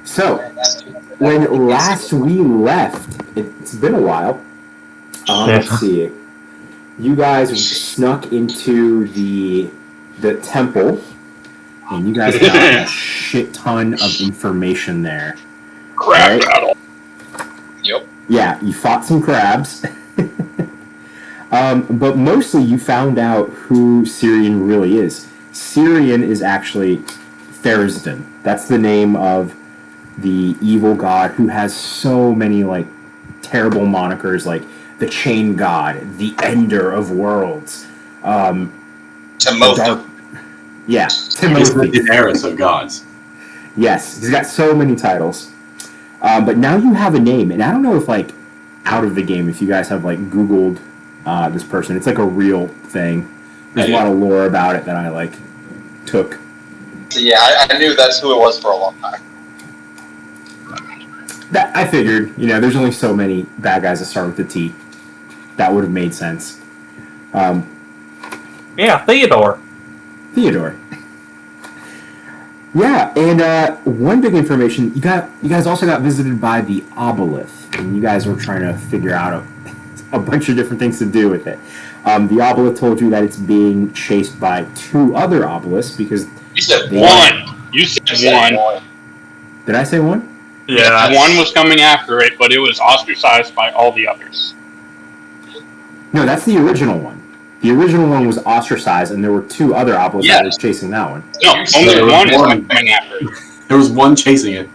So, when last we left, it's been a while. Let's see. You guys snuck into the temple, and you guys got a shit ton of information there. Crab battle. Yep. Yeah, you fought some crabs. But mostly you found out who Syrian really is. Syrian is actually Therisden. That's the name of the evil god who has so many, like, terrible monikers, like the Chain God, the Ender of Worlds, Timothy. Yeah, Timothy. He's the Daenerys of gods. Yes, he's got so many titles. But now you have a name, and I don't know if, like, out of the game, if you guys have, like, Googled this person. It's, like, a real thing. There's a lot of lore about it that I, like, took. Yeah, I knew that's who it was for a long time. That I figured, there's only so many bad guys that start with the T. That would have made sense. Yeah, Theodore. Yeah, and one big information, you guys also got visited by the Obelisk, and you guys were trying to figure out a bunch of different things to do with it. The Obelisk told you that it's being chased by 2 other obelisks because... You said one! You said one. Did I say one? Yeah, one was coming after it, but it was ostracized by all the others. No, that's the original one. The original one was ostracized, and there were 2 other obelisks that were chasing that one. No, only one was coming after it. There was one chasing it.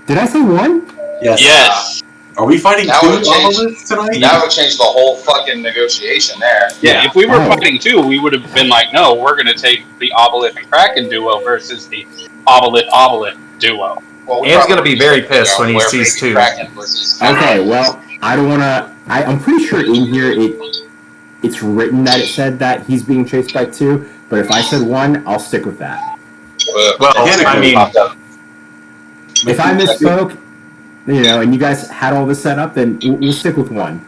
Did I say one? Yes. Yes. Are we fighting 2 obelisks tonight? That would change the whole fucking negotiation there. Yeah, if we were fighting 2, we would have been like, no, we're going to take the Obelisk and Kraken duo versus the Obelisk duo. Well, Ant's going to be very pissed when he sees 2. Okay, well, I don't want to... I'm pretty sure in here it's written that it said that he's being chased by 2, but if I said 1, I'll stick with that. Well, I mean... If I misspoke, and you guys had all this set up, then we'll stick with 1.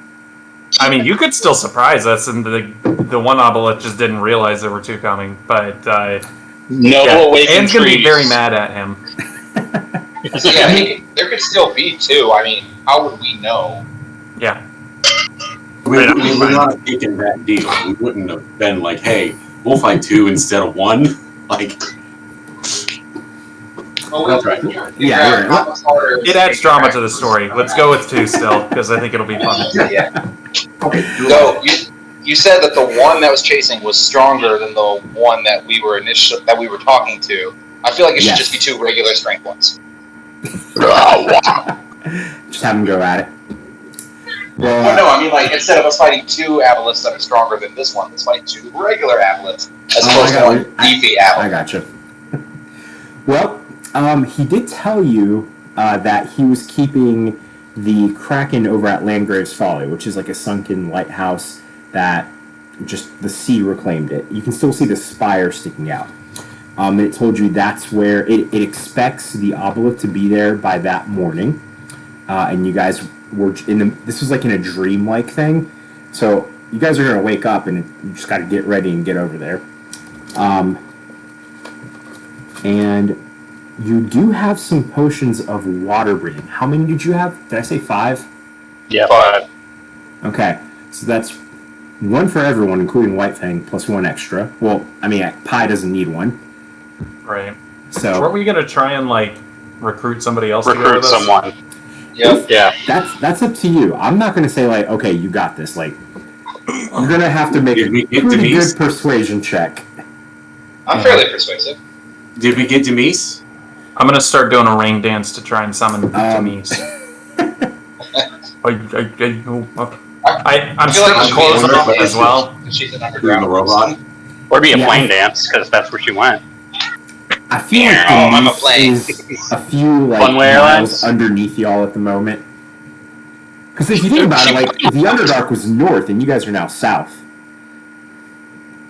I mean, you could still surprise us, and the one obelisk just didn't realize there were 2 coming, but... Ant's going to be very mad at him. Yeah, there could still be 2. I mean, how would we know? Yeah. We would not have taken that deal. We wouldn't have been like, hey, we'll fight 2 instead of 1. Like... Well, that's right. Yeah. It adds drama to the story. Let's go with 2 still, because I think it'll be fun. Yeah. Okay. So, you said that the one that was chasing was stronger than the one that we were talking to. I feel like it should just be 2 regular strength ones. Just have him go at it. Well, no, I mean, like, instead of us fighting 2 abelisks that are stronger than this one, let's fight 2 regular abelisks as opposed to one beefy abelisks. I gotcha. Well, he did tell you that he was keeping the Kraken over at Landgrave's Folly, which is like a sunken lighthouse that just the sea reclaimed it. You can still see the spire sticking out. And it told you that's where it expects the obelisk to be there by that morning. And you guys were this was like in a dream-like thing. So you guys are going to wake up and you just got to get ready and get over there. And you do have some potions of water breathing. How many did you have? Did I say 5? Yeah, 5. Okay, so that's 1 for everyone, including White Fang, plus 1 extra. Well, I mean, Pi doesn't need 1. Right. So weren't we going to try and, like, recruit somebody else? Recruit someone. Yep. Yeah. That's up to you. I'm not going to say, like, okay, you got this. Like, you're going to have to make a pretty good persuasion check. I'm fairly persuasive. Did we get Demise? I'm going to start doing a rain dance to try and summon Demise. I'm stripping clothes off as well. She's an underground robot. Or be a flame dance, because that's where she went. I feel like I'm a flame. A few like miles underneath y'all at the moment. Because if you think about it, like the Underdark was north, and you guys are now south.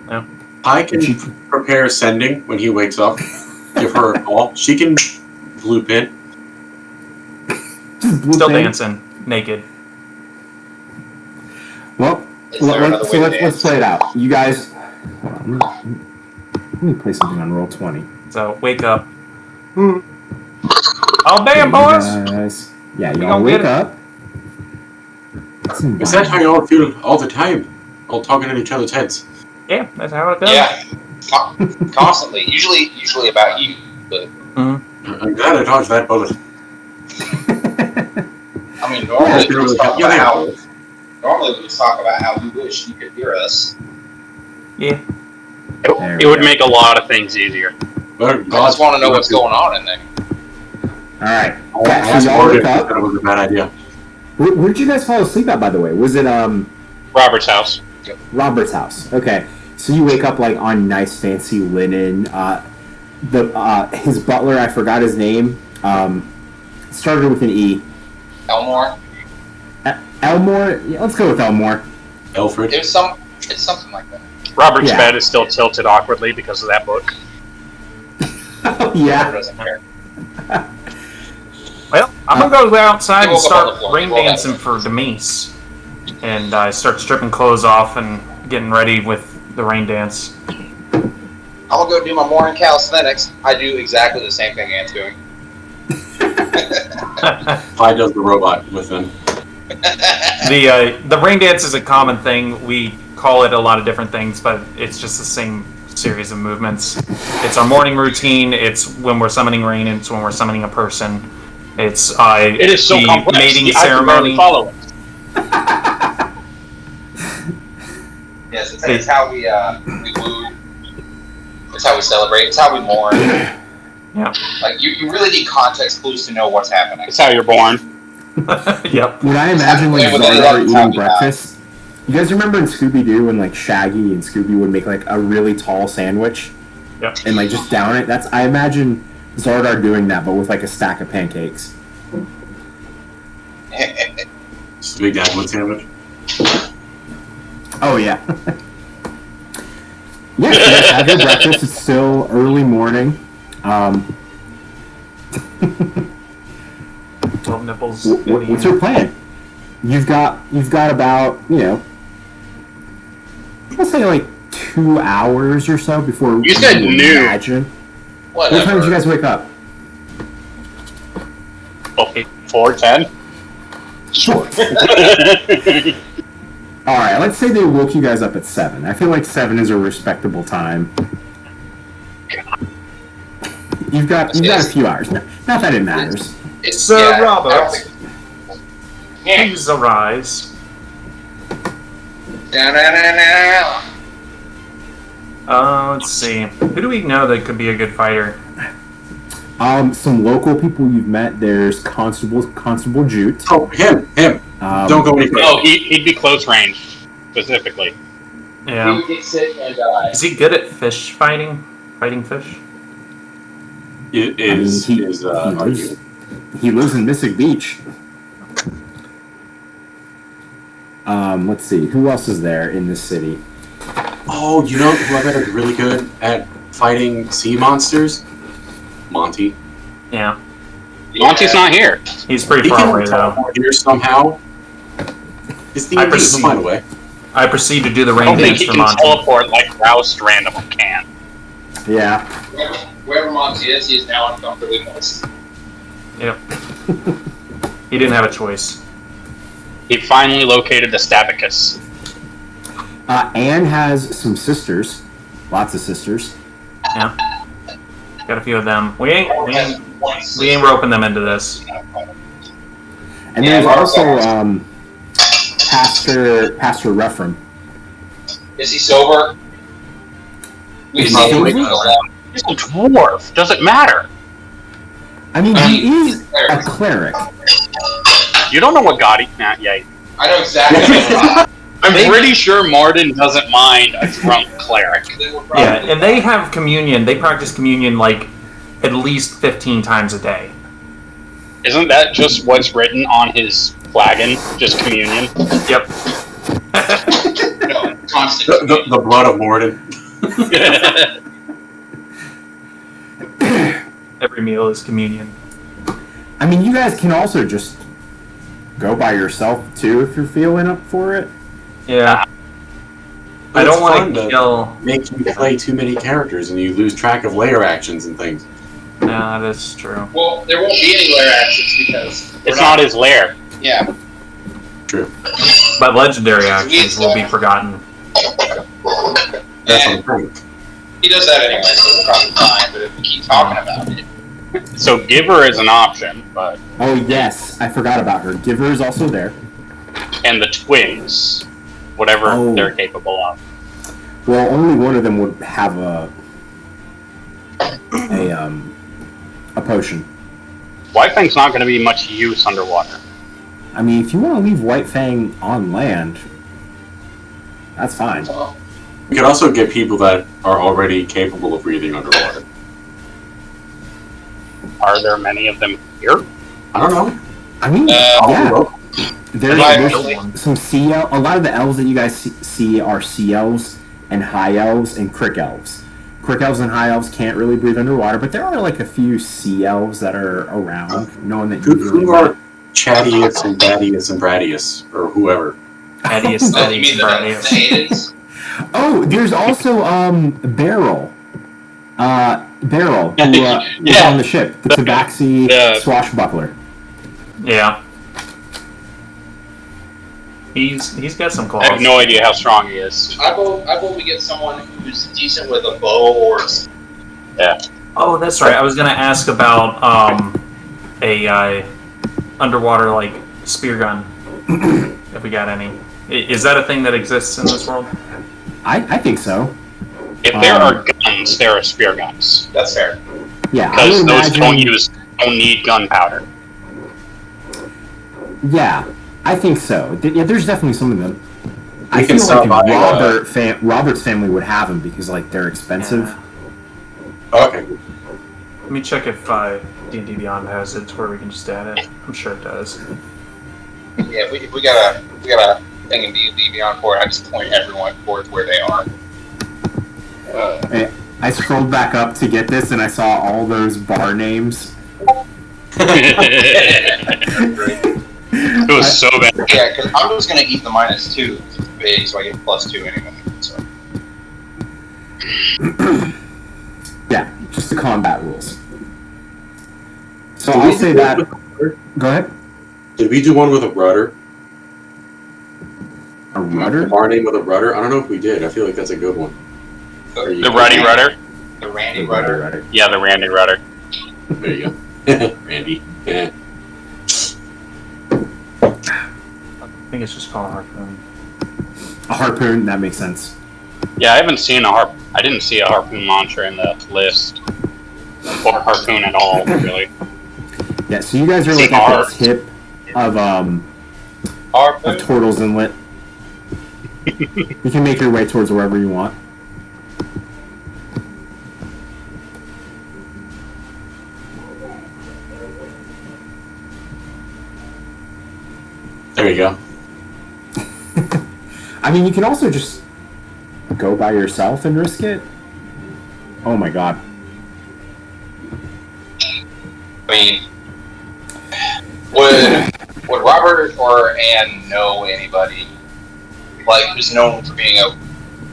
Yeah. I can prepare sending when he wakes up. Give her a call. She can blue pin. Still dancing naked. Well, let's play it out. You guys, hold on, let me play something on Roll20. So wake up. Oh, Oh, damn, boys! Yeah, y'all gonna wake get it. up. Is that how y'all feel all the time? All talking in each other's heads. Yeah, that's how it goes. Yeah, constantly. Usually about you, but Mhm. I'm glad I dodged that bullet. I mean, normally we just talk about how. Yeah, Normally we just talk about how we wish you could hear us. Yeah. It would make a lot of things easier. but I just want to know what's going on in there. All right. I Yeah, asked so y'all Morgan wake if up. that was a bad idea. Where'd you guys fall asleep at, by the way? Was it Robert's house. Robert's house? Okay. So you wake up like on nice fancy linen. His butler, I forgot his name. Started with an E. Elmore. Elmore. Yeah, let's go with Elmore. Alfred. It's something like that. Robert's Yeah. bed is still tilted awkwardly because of that book. Whoever Yeah. doesn't care. Well, I'm gonna go outside You and woke up on the start floor. rain Roll that dancing way. for Demise. And I start stripping clothes off and getting ready with the rain dance. I'll go do my morning calisthenics. I do exactly the same thing Ant's doing. Clyde does the robot with them. The rain dance is a common thing. We call it a lot of different things, but it's just the same series of movements. It's our morning routine. It's when we're summoning rain. It's when we're summoning a person. It's It is so the complex. mating I can barely ceremony. follow it. Yes, it's how we woo. It's how we celebrate. It's how we mourn. Yeah. Like you really need context clues to know what's happening. It's how you're born. Yep. Would I imagine like Yeah, but Xardaar that's eating how we breakfast? You guys remember in Scooby-Doo when like Shaggy and Scooby would make like a really tall sandwich? Yep. And like just down it? I imagine Xardaar doing that, but with like a stack of pancakes. Just a big Dagwood sandwich. Oh yeah. Yeah, so you guys have your breakfast. It's still early morning. 12 nipples. What's your plan? You've got about, let's say like 2 hours or so before You said would noon. imagine. Whatever. What time did you guys wake up? Okay, 4:10. Sure. Alright, let's say they woke you guys up at 7. I feel like 7 is a respectable time. You've got a few hours. Not that it matters. Sir I don't Robert, think- please arise. Let's see. Who do we know that could be a good fighter? Some local people you've met. There's Constable Jute. Oh, him. Don't go any further. Oh, he'd be close range, specifically. Yeah. would get sick and die. Is he good at fish fighting? Fighting fish? It I mean, is. he lives in Mystic Beach. Let's see. Who else is there in this city? Oh, you know who I bet is really good at fighting sea monsters? Monty. Yeah. Monty's not here. He's pretty He far can away though. teleport here somehow. It's the I idea, perceive- by the way. I proceed to do the I rain don't think dance he for can Monty. teleport like Roust randomly can. Yeah. Wherever Monty is, he is now uncomfortably moist. Yep. He didn't have a choice. He finally located the Stabicus. Anne has some sisters. Lots of sisters. Yeah. Got a few of them. We ain't roping them into this. And Yeah, there's Mark's also almost- Pastor Rephram. Is he sober? We He's see him sober? for so long. He's a dwarf. Doesn't matter. I mean, he is a cleric. You don't know what god he... Nah, yeah. I know exactly. I'm pretty sure Martin doesn't mind a drunk cleric. Yeah, and they have communion. They practice communion like at least 15 times a day. Isn't that just what's written on his flagon? Just communion? Yep. No, constant. The blood of Morden. Every meal is communion. I mean, you guys can also just go by yourself too if you're feeling up for it. Yeah. I don't want to kill. Make you play too many characters and you lose track of layer actions and things. Yeah. Yeah, that's true. Well, there won't be any lair actions because It's not his lair. Yeah. True. But legendary actions will be forgotten. That's And on he does that anyway, so it's probably fine. But if we keep talking about it, So Giver is an option, but Oh yes, I forgot about her. Giver is also there. and the twins, whatever Oh. they're capable of. Well, only one of them would have a potion. White Fang's not going to be much use underwater. I mean, if you want to leave White Fang on land, that's fine. We could also get people that are already capable of breathing underwater. Are there many of them here? I don't know. I mean, I'll yeah. look. There's Reliability. some sea elves. A lot of the elves that you guys see are sea elves and high elves and crick elves. Crick elves and high elves can't really breathe underwater, but there are like a few sea elves that are around. No one that Who are Chattius and Thaddeus and Bradius, or whoever? Thaddeus, you mean the Thaddeus. Aidens? Oh, there's also Beryl. Beryl, who was Yeah. on the ship, the Tabaxi Yeah. swashbuckler. Yeah. He's got some claws. I have no idea how strong he is. I vote we get someone who's decent with a bow or. Oh, that's right. I was gonna ask about a underwater like spear gun. If we got any, is that a thing that exists in this world? I think so. If there are guns, there are spear guns. That's fair. Yeah, I Because would those imagine. don't need gunpowder. Yeah, I think so. Yeah, there's definitely some of them. I can feel stop like by, Robert's family would have them because like they're expensive. Yeah. Okay. Let me check if D&D Beyond has it to where we can just add it. I'm sure it does. Yeah, if we got a thing in D&D Beyond for it, I just point everyone towards where they are. I scrolled back up to get this and I saw all those bar names. It was so bad. Yeah, because I'm just gonna eat the -2 big, so I get +2 anyway. So. Yeah, just the combat rules. So I'll say that. Go ahead. Did we do one with a rudder? A rudder? A bar name with a rudder? I don't know if we did. I feel like that's a good one. The Ruddy Rudder? The Randy Rudder. Rudder. Yeah, the Randy Rudder. There you go. Randy. Yeah. I think it's just called Harpoon. A harpoon. That makes sense. Yeah, I haven't seen I didn't see a harpoon launcher in the list. Or harpoon at all, really. Yeah. So you guys are See, like at our- the tip of Harpoon. Turtle's Inlet. You can make your way towards wherever you want. There you go. I mean, you can also just go by yourself and risk it. Oh my god. I mean, would Robert or Ann know anybody like who's known for being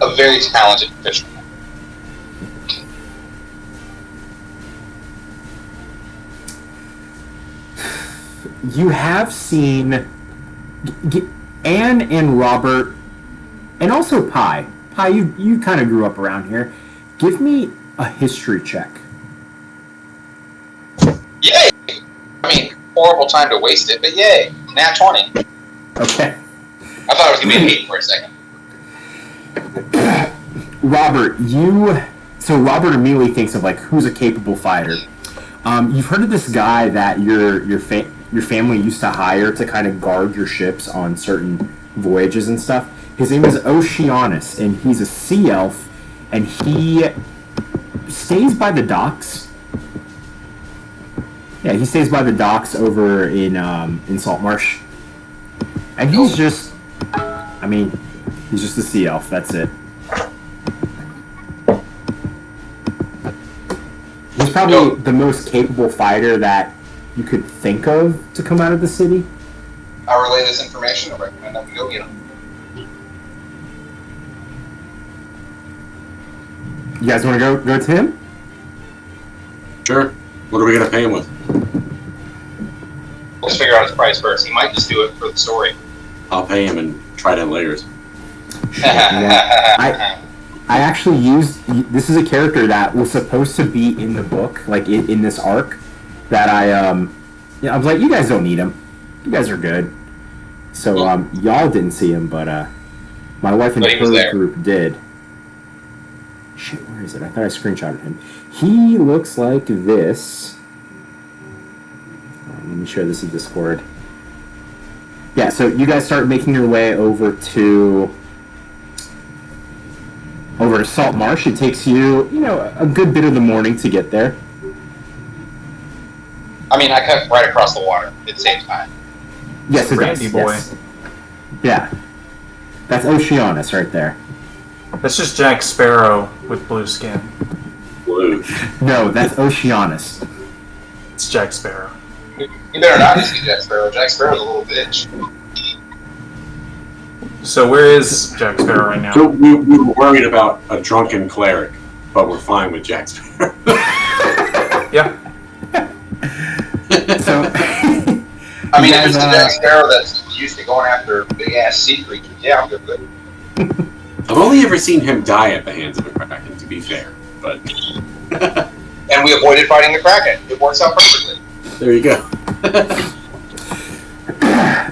a very talented fisherman? You have seen Anne and Robert, and also Pi. Pi, you kind of grew up around here. Give me a history check. Yay! I mean, horrible time to waste it, but yay! Nat 20. Okay. I thought it was gonna be an 8 for a second. Robert, so Robert immediately thinks of like who's a capable fighter. You've heard of this guy that your family used to hire to kind of guard your ships on certain voyages and stuff. His name is Oceanus, and he's a sea elf, and he stays by the docks. Yeah, he stays by the docks over in Saltmarsh, and he's just a sea elf. That's it. He's probably the most capable fighter that you could think of to come out of the city. I'll relay this information and recommend that we go get him. You guys want to go to him? Sure. What are we gonna pay him with? Let's figure out his price first. He might just do it for the story. I'll pay him in trident layers. Yeah. I actually used, this is a character that was supposed to be in the book, like in this arc, that I was like, you guys don't need him. You guys are good. So y'all didn't see him, but my wife and her group did. Shit, where is it? I thought I screenshotted him. He looks like this. Let me share this in Discord. Yeah, so you guys start making your way over to Salt Marsh. It takes you, a good bit of the morning to get there. I mean, I cut right across the water. It saves time. Yes, it Randy does. boy. Yes. Yeah. That's Oceanus right there. That's just Jack Sparrow with blue skin. Blue. No, that's Oceanus. It's Jack Sparrow. You better not see Jack Sparrow. Jack Sparrow's a little bitch. So where is Jack Sparrow right now? So we were worried about a drunken cleric, but we're fine with Jack Sparrow. Yeah. So, I mean, if it's the Jack Sparrow that's used to going after big-ass sea creatures, yeah, I'm good with it. I've only ever seen him die at the hands of a kraken, to be fair. But And we avoided fighting the Kraken. It works out perfectly. there you go.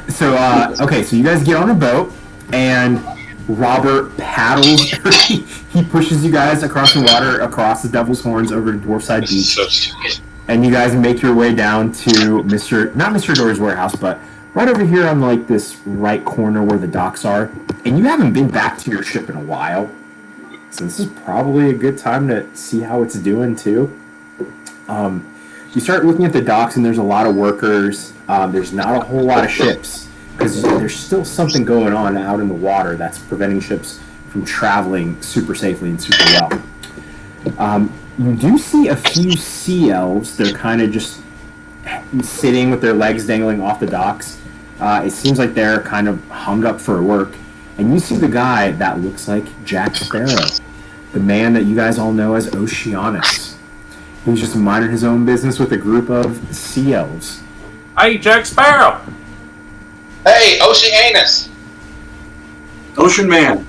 so you guys get on a boat, and Robert paddles. He pushes you guys across the water, across the Devil's Horns, over to Dwarfside This is Beach. so stupid. And you guys make your way down to not Mr. Dory's warehouse, but right over here on like this right corner where the docks are. And you haven't been back to your ship in a while, so this is probably a good time to see how it's doing too. You start looking at the docks, and there's a lot of workers. There's not a whole lot of ships because there's still something going on out in the water that's preventing ships from traveling super safely and super well. You do see a few sea elves. They're kind of just sitting with their legs dangling off the docks. It seems like they're kind of hung up for work. And you see the guy that looks like Jack Sparrow, the man that you guys all know as Oceanus. He's just minding his own business with a group of sea elves. Hey, Jack Sparrow! Hey, Oceanus! Ocean Man.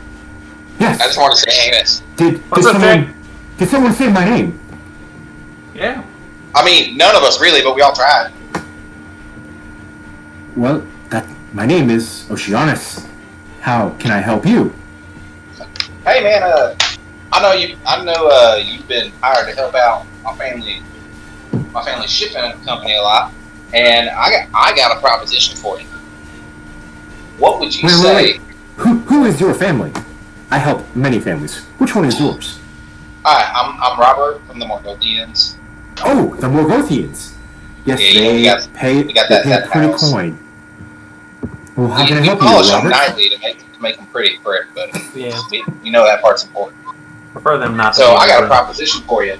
Yes. I just want to say anus. Did someone say my name? Yeah. I mean, none of us really, but we all tried. Well, my name is Oceanus. How can I help you? Hey, man, I know you've been hired to help out my family shipping company a lot, and I got a proposition for you. What would you say? Wait. Who is your family? I help many families. Which one is yours? Hi, I'm Robert from the Morgothians. Oh, the Morgothians. Yes, Yeah, they we got pay that a pretty house. coin. Well, how We can I help polish you, them Robert? nightly to make them pretty for everybody. Yeah. We know that part's important. Prefer them not to. So be I got a rude. proposition for you.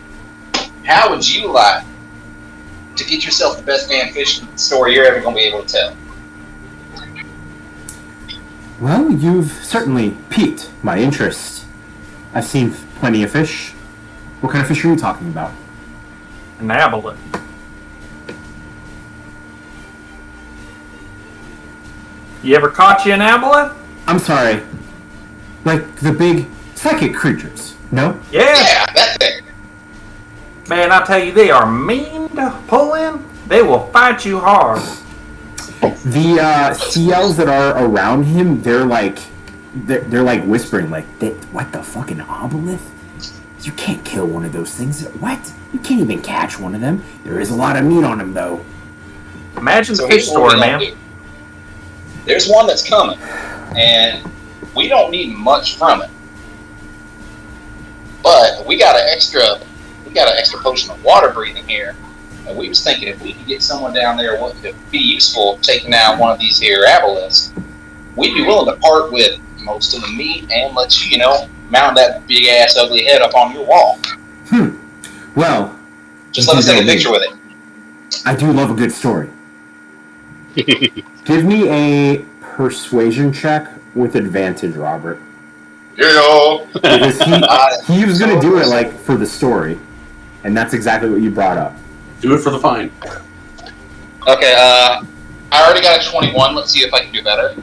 How would you like to get yourself the best damn fishing story you're ever going to be able to tell? Well, you've certainly piqued my interest. I've seen plenty of fish. What kind of fish are you talking about? An aboleth. You ever caught you an aboleth? I'm sorry. Like the big psychic creatures, no? Yeah. Yeah, that thing. Man, I tell you, they are mean to pull in. They will fight you hard. The sea elves that are around him, they're like whispering, like, what the fucking obelisk? You can't kill one of those things. What? You can't even catch one of them. There is a lot of meat on them, though. Imagine the here's fish what we story, gonna man. do. There's one that's coming, and we don't need much from it. But we got an extra potion of water breathing here, and we was thinking if we could get someone down there what could be useful taking out one of these here aboleths, we'd be willing to part with most of the meat and let you, mount that big ass ugly head up on your wall. Well, Just let us take a picture with it. I do love a good story. Give me a persuasion check with advantage, Robert. Because he was going to do it, like, for the story. And that's exactly what you brought up. Do it for the fine. Okay, I already got a 21. Let's see if I can do better.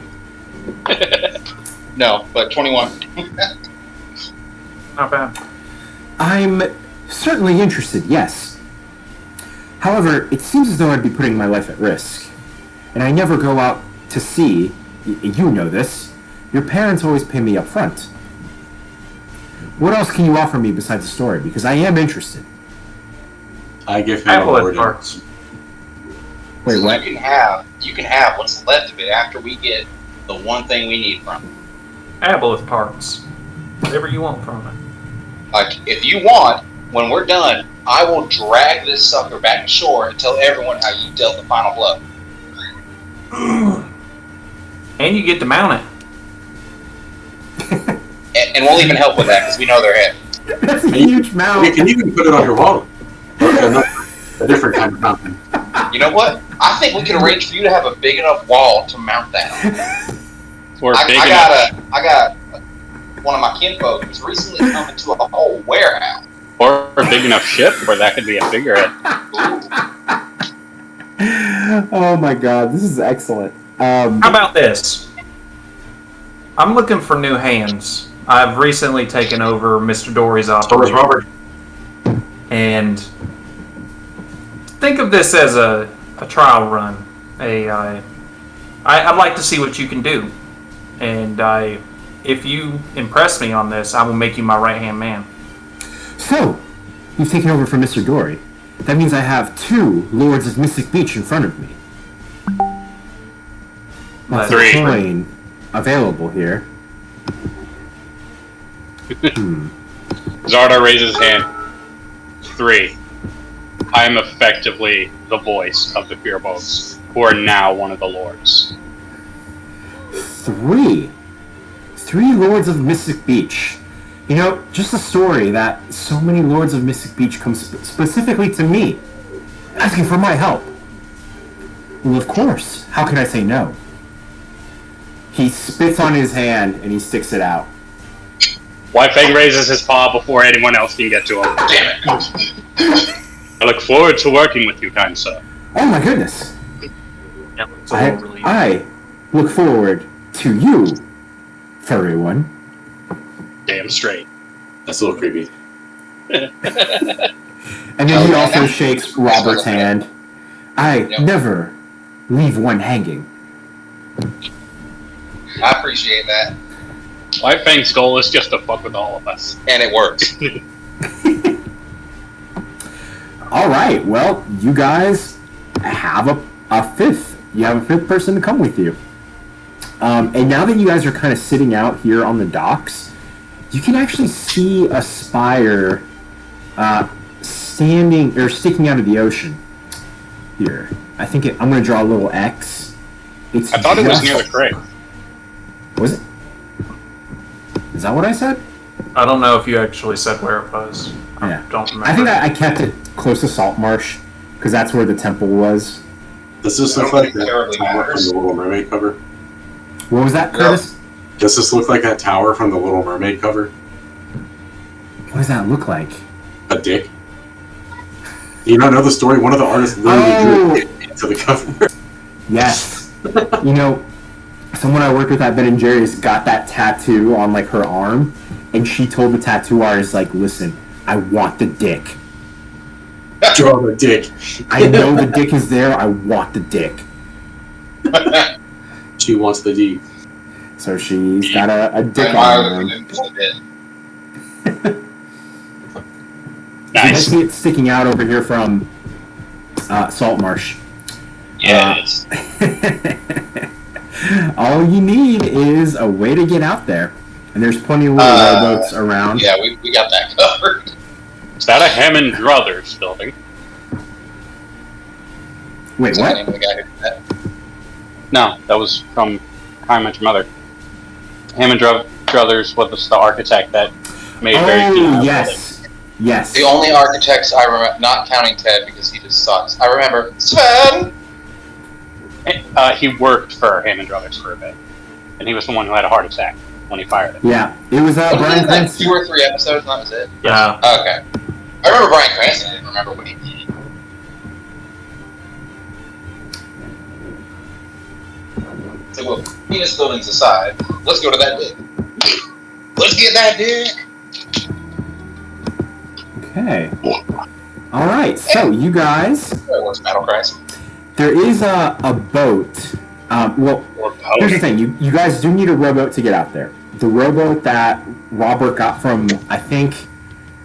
No, but 21. Not bad. I'm certainly interested, yes. However, it seems as though I'd be putting my life at risk. And I never go out to sea. You know this. Your parents always pay me up front. What else can you offer me besides a story? Because I am interested. I give him a Apple word. parts. Wait, what? You can have what's left of it after we get the one thing we need from it. Aboleth parts. Whatever you want from it. Like, if you want, when we're done, I will drag this sucker back to shore and tell everyone how you dealt the final blow. And you get to mount it. And we'll even help with that because we know they're heavy. That's a huge mount. You can even put it on your wallet. A different kind of mountain. You know what? I think we can arrange for you to have a big enough wall to mount that. Or I big enough. got one of my kinfolk who's recently come into a whole warehouse. Or a big enough ship where that could be a figurehead. Oh my god, this is excellent. How about this? I'm looking for new hands. I've recently taken over Mr. Dory's So is operation. Robert. And think of this as a trial run. I'd like to see what you can do. And if you impress me on this, I will make you my right-hand man. So, you've taken over from Mr. Dory. That means I have 2 Lords of Mystic Beach in front of me. That's a 3. coin available here. Xardaar raises his hand. 3. I am effectively the voice of the Firbolgs, who are now one of the lords. 3 Lords of Mystic Beach. You know, just a story that so many Lords of Mystic Beach come specifically to me, asking for my help. Well, of course. How could I say no? He spits on his hand and he sticks it out. White Fang raises his paw before anyone else can get to him. Damn it. I look forward to working with you, kind sir. Oh my goodness. Yeah, it's a little relief. I look forward to you, furry one. Damn straight. That's a little creepy. And then he also shakes Robert's hand. I never leave one hanging. I appreciate that. White Fang's goal is just to fuck with all of us. And it works. All right, well, you guys have a fifth. You have a 5th person to come with you. And now that you guys are kind of sitting out here on the docks, you can actually see a spire standing or sticking out of the ocean. Here, I think I'm going to draw a little X. It's I thought it was near the crate. Was it? Is that what I said? I don't know if you actually said where it was. Yeah. I don't remember. I think I kept it close to Salt Marsh because that's where the temple was. Does this I look don't like think it that terribly tower from matters. the Little Mermaid cover? What was that, Curtis? Does this look like that tower from the Little Mermaid cover? What does that look like? A dick? Do you not know the story? One of the artists literally drew it into the cover. Yes. You know, someone I worked with at Ben & Jerry's got that tattoo on, like, her arm, and she told the tattoo artist, like, listen, I want the dick. Draw the dick. I know the dick is there, I want the dick. She wants the D. So she's got a dick I on admire her the arm. commitment a bit. You guys Nice. see it sticking out over here from Salt Marsh. Yes. All you need is a way to get out there. And there's plenty of little rowboats around. Yeah, we got that covered. Is that a Hammond Brothers building? Wait, What's the what? name of the guy who did that? No, that was from How I Met Your Mother. Hammond Brothers was the architect that made very few Oh, buildings. yes. Yes. The only architects I remember, not counting Ted because he just sucks. I remember Sven. He worked for Hammond Brothers for a bit, and he was the one who had a heart attack when he fired it. Yeah, it was Wasn't Brian it like Cranston. 2 or 3 episodes and that was it? Yeah. Okay. I remember Brian Cranston. I didn't remember what he did. So we'll penis buildings aside. Let's go to that dick. Let's get that dick. Okay. All right. So you guys, What's Battle Cries? there is a boat. Well, here's the thing. You guys do need a rowboat to get out there. The rowboat that Robert got from, I think,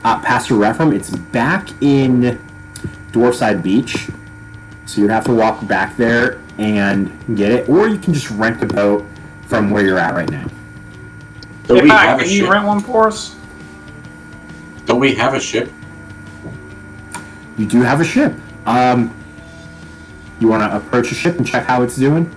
Pastor Rephram, it's back in Dwarfside Beach. So you'd have to walk back there and get it, or you can just rent a boat from where you're at right now. Don't we have a Can you ship? rent one for us? Don't we have a ship? You do have a ship. You want to approach a ship and check how it's doing?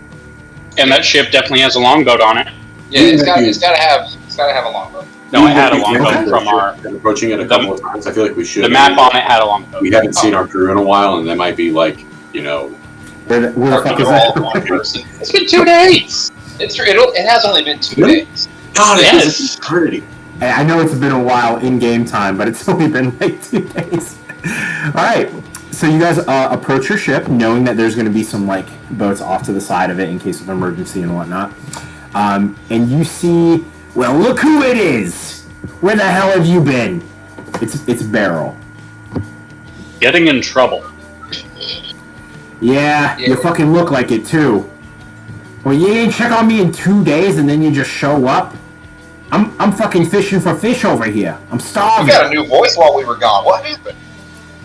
And that ship definitely has a longboat on it. Yeah, it's got to have a longboat. No, it had a We longboat can't from our. been approaching it a couple of times. I feel like we should. The map on it had a longboat. We haven't seen our crew in a while, and that might be like, Where the fuck is All one that? person. It's been 2 days. It has only been 2 Really? days. God, it Yes. is eternity. I know it's been a while in game time, but it's only been like 2 days. All right, so you guys approach your ship, knowing that there's going to be some like boats off to the side of it in case of emergency and whatnot. And you see, well, look who it is. Where the hell have you been? It's Beryl. Getting in trouble. Yeah, you fucking look like it too. Well, you didn't check on me in 2 days and then you just show up? I'm fucking fishing for fish over here. I'm We starving. got a new voice while we were gone. What happened?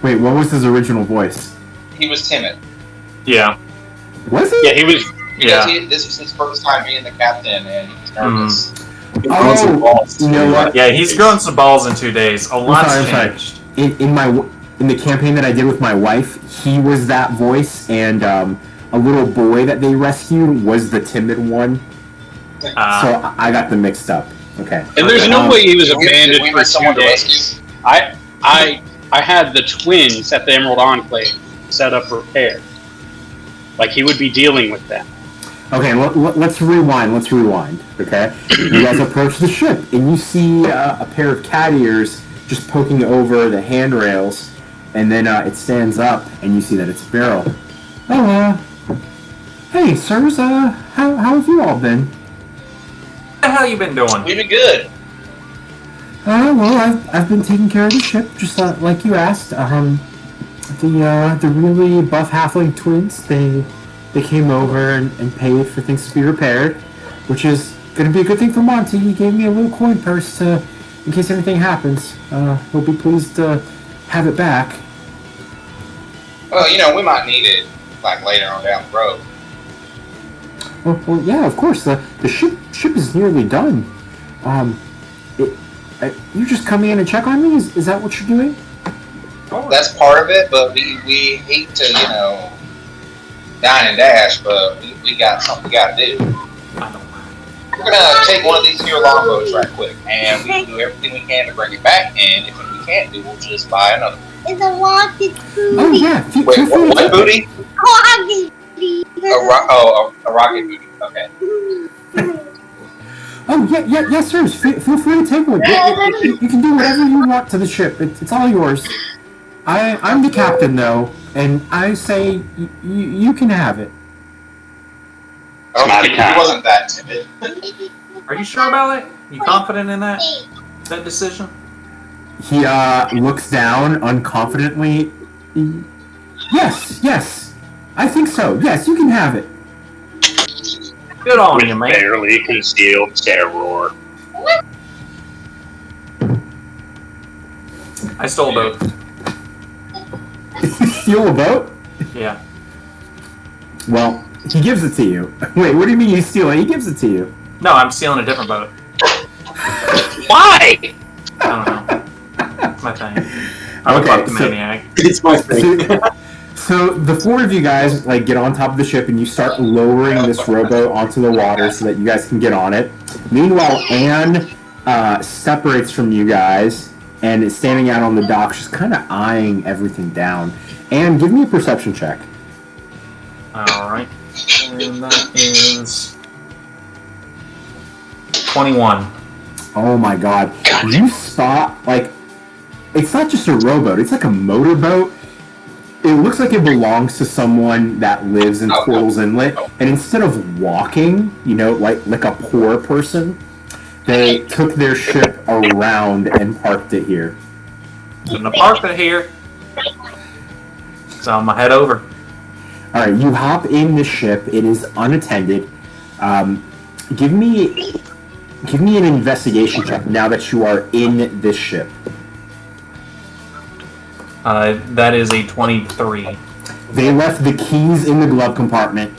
Wait, what was his original voice? He was timid. Yeah. Was he? Yeah, he was. Yeah. This was his first time being the captain, and he was nervous. Oh, you know what? Yeah, he's grown some balls in 2 days. A lot's I'm sorry. changed. In the campaign that I did with my wife, he was that voice, and a little boy that they rescued was the timid one. So I got them mixed up. Okay. And there's no way he was Did we abandoned have for someone 2 to days. rescue? I had the twins at the Emerald Enclave set up for repair. Like he would be dealing with them. Okay, let's rewind. Okay, you guys approach the ship, and you see a pair of cat ears just poking over the handrails, and then it stands up, and you see that it's Beryl. Oh, hey, sirs, how have you all been? What the hell you been doing? We've been good. Well, I've been taking care of the ship, just like you asked. The really buff halfling twins, they came over and paid for things to be repaired, which is going to be a good thing for Monty. He gave me a little coin purse in case anything happens. He'll be pleased to have it back. Well, we might need it like later on down the road. Well, yeah, of course. The ship is nearly done. You just come in and check on me? Is that what you're doing? That's part of it, but we hate to, dine and dash, but we got something we got to do. I don't mind. We're gonna take one of these here longboats right quick, and we can do everything we can to bring it back. And if we can't do, we'll just buy another. It's a rocket booty. Oh yeah. Feel Wait, free to what take it. booty? Rocket booty. A rocket booty. Okay. Oh yeah, yes, sir. Feel free to take one. You can do whatever you want to the ship. It's all yours. I'm the captain though, and I say you can have it. I don't think he wasn't that timid. Are you sure about it? You confident in that decision? He looks down unconfidently. Yes. I think so. Yes, you can have it. Good on With you, man. barely concealed terror. I stole a boat. Steal a boat? Yeah. Well, he gives it to you. Wait, what do you mean you steal it? He gives it to you. No, I'm stealing a different boat. Why? I don't know. It's my thing. I'm a fucking maniac. It's my thing. So the four of you guys get on top of the ship and you start lowering this rowboat onto the water so that you guys can get on it. Meanwhile, Anne separates from you guys and is standing out on the dock, just kind of eyeing everything down. Anne, give me a perception check. Alright. And that is 21. Oh my god. You spot, it's not just a rowboat, it's like a motorboat. it looks like it belongs to someone that lives in Portal's Inlet, and instead of walking, like a poor person, they took their ship around and parked it here. I'm gonna park it here. So I'm gonna head over. All right, you hop in the ship. It is unattended. Give me an investigation check now that you are in this ship. That is a 23. They left the keys in the glove compartment.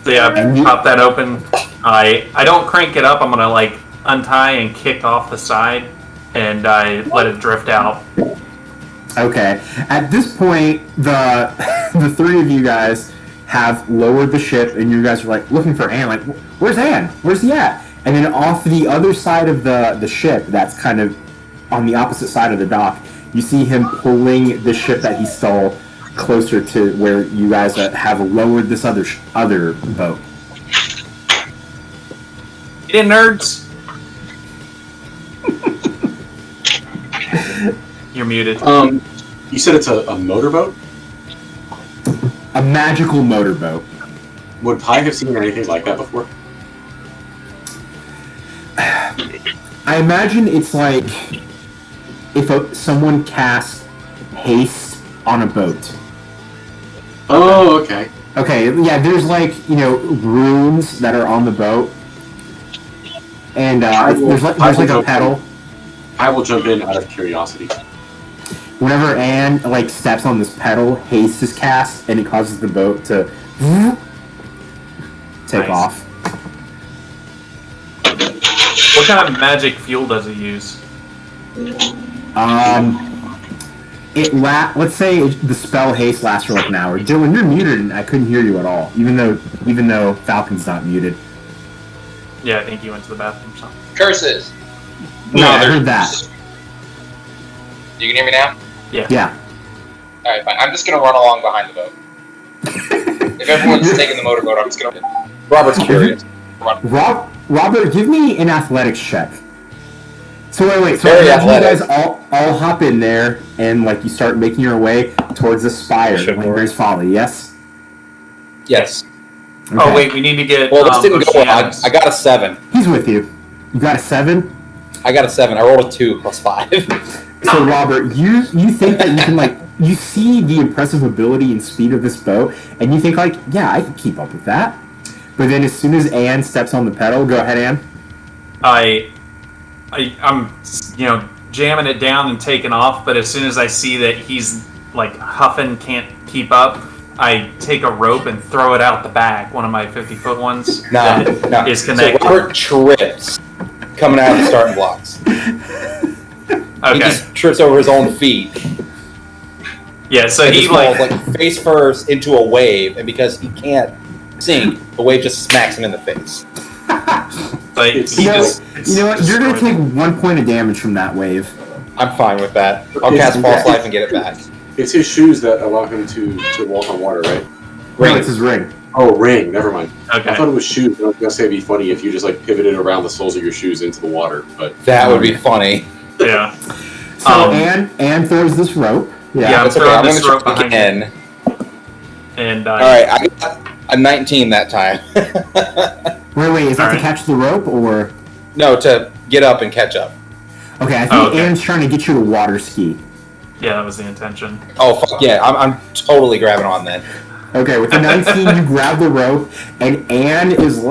So yeah, pop that open. I don't crank it up. I'm gonna untie and kick off the side, and I let it drift out. Okay. At this point, the three of you guys have lowered the ship, and you guys are looking for Anne. Where's Anne? Where's he at? And then off the other side of the ship, that's kind of on the opposite side of the dock, you see him pulling the ship that he stole closer to where you guys have lowered this other boat. Get in, nerds. You're muted. You said it's a motorboat? A magical motorboat. Would Pi have seen anything like that before? I imagine it's like if someone cast haste on a boat. Oh, okay. Okay, yeah, there's runes that are on the boat. And there's a pedal. I will jump in out of curiosity. Whenever Anne steps on this pedal, haste is cast, and it causes the boat to take off. What kind of magic fuel does it use? Let's say the spell haste lasts for an hour. Dylan, you're muted, and I couldn't hear you at all, even though Falcon's not muted. Yeah, I think he went to the bathroom. So. Curses. No, I heard that. You can hear me now? Yeah. Alright, fine. I'm just gonna run along behind the boat. If everyone's taking the motorboat, I'm just gonna... Robert's curious. Robert, give me an athletics check. So wait. So Very you athletic. guys all hop in there, and you start making your way towards the spire, Langberry's Folly, yes? Yes. Okay. Oh wait, we need to get. Well, this didn't go well. Oceanus. I got a 7. He's with you. You got a 7? I got a 7. I rolled a 2 plus 5. So Robert, you think that you can you see the impressive ability and speed of this boat, and you think yeah, I can keep up with that. But then as soon as Anne steps on the pedal, go ahead, Anne. I'm jamming it down and taking off, but as soon as I see that he's huffing, can't keep up, I take a rope and throw it out the back, one of my 50-foot ones. No. Is connected. So Robert trips coming out of the starting blocks. Okay. He just trips over his own feet. Yeah, so And he just falls face first into a wave, and because he can't sink, the wave just smacks him in the face. You know what? You're gonna take 1 point of damage from that wave. I'm fine with that. I'll cast False Life and get it back. It's his shoes that allow him to walk on water, right? No, it's his ring. Oh, ring. Never mind. Okay. I thought it was shoes. I was gonna say it'd be funny if you just pivoted around the soles of your shoes into the water, but That would be funny. Yeah. So Anne throws this rope. Yeah, I'm That's okay. throwing I'm this going rope to try behind again. And Alright, I got a 19 that time. Wait, is that Alright. to catch the rope, or? No, to get up and catch up. Okay, I think Okay. Anne's trying to get you to water ski. yeah, that was the intention. Oh, fuck yeah. I'm totally grabbing on then. Okay, with the 19, you grab the rope, and Anne is...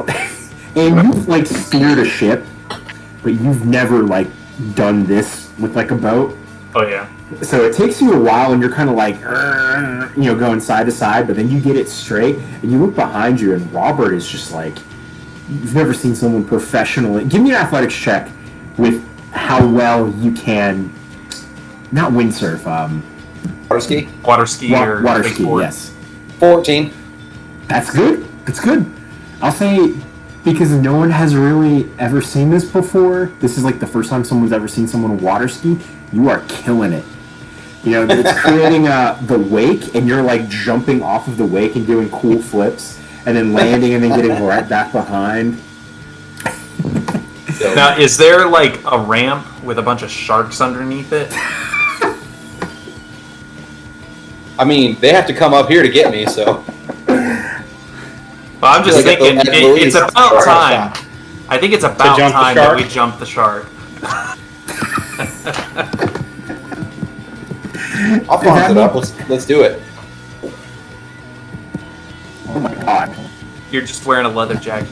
And you've, steered a ship, but you've never, done this with, a boat. Oh yeah. So it takes you a while, and you're kind of going side to side, but then you get it straight, and you look behind you, and Robert is just you've never seen someone professionally. Give me an athletics check with how well you can, not windsurf, Water ski? Water ski or water big ski, board. yes. 14. That's good. That's good. I'll say, because no one has really ever seen this before, this is the first time someone's ever seen someone water ski, you are killing it. It's creating the wake, and you're jumping off of the wake and doing cool flips, and then landing and then getting right back behind. Now, is there a ramp with a bunch of sharks underneath it? I mean, they have to come up here to get me, so. Well, I'm just Like thinking, it's about time. Shot. I think it's about jump the time that shark? we jump the shark. I'll font it up. Let's do it. Oh my god. You're just wearing a leather jacket.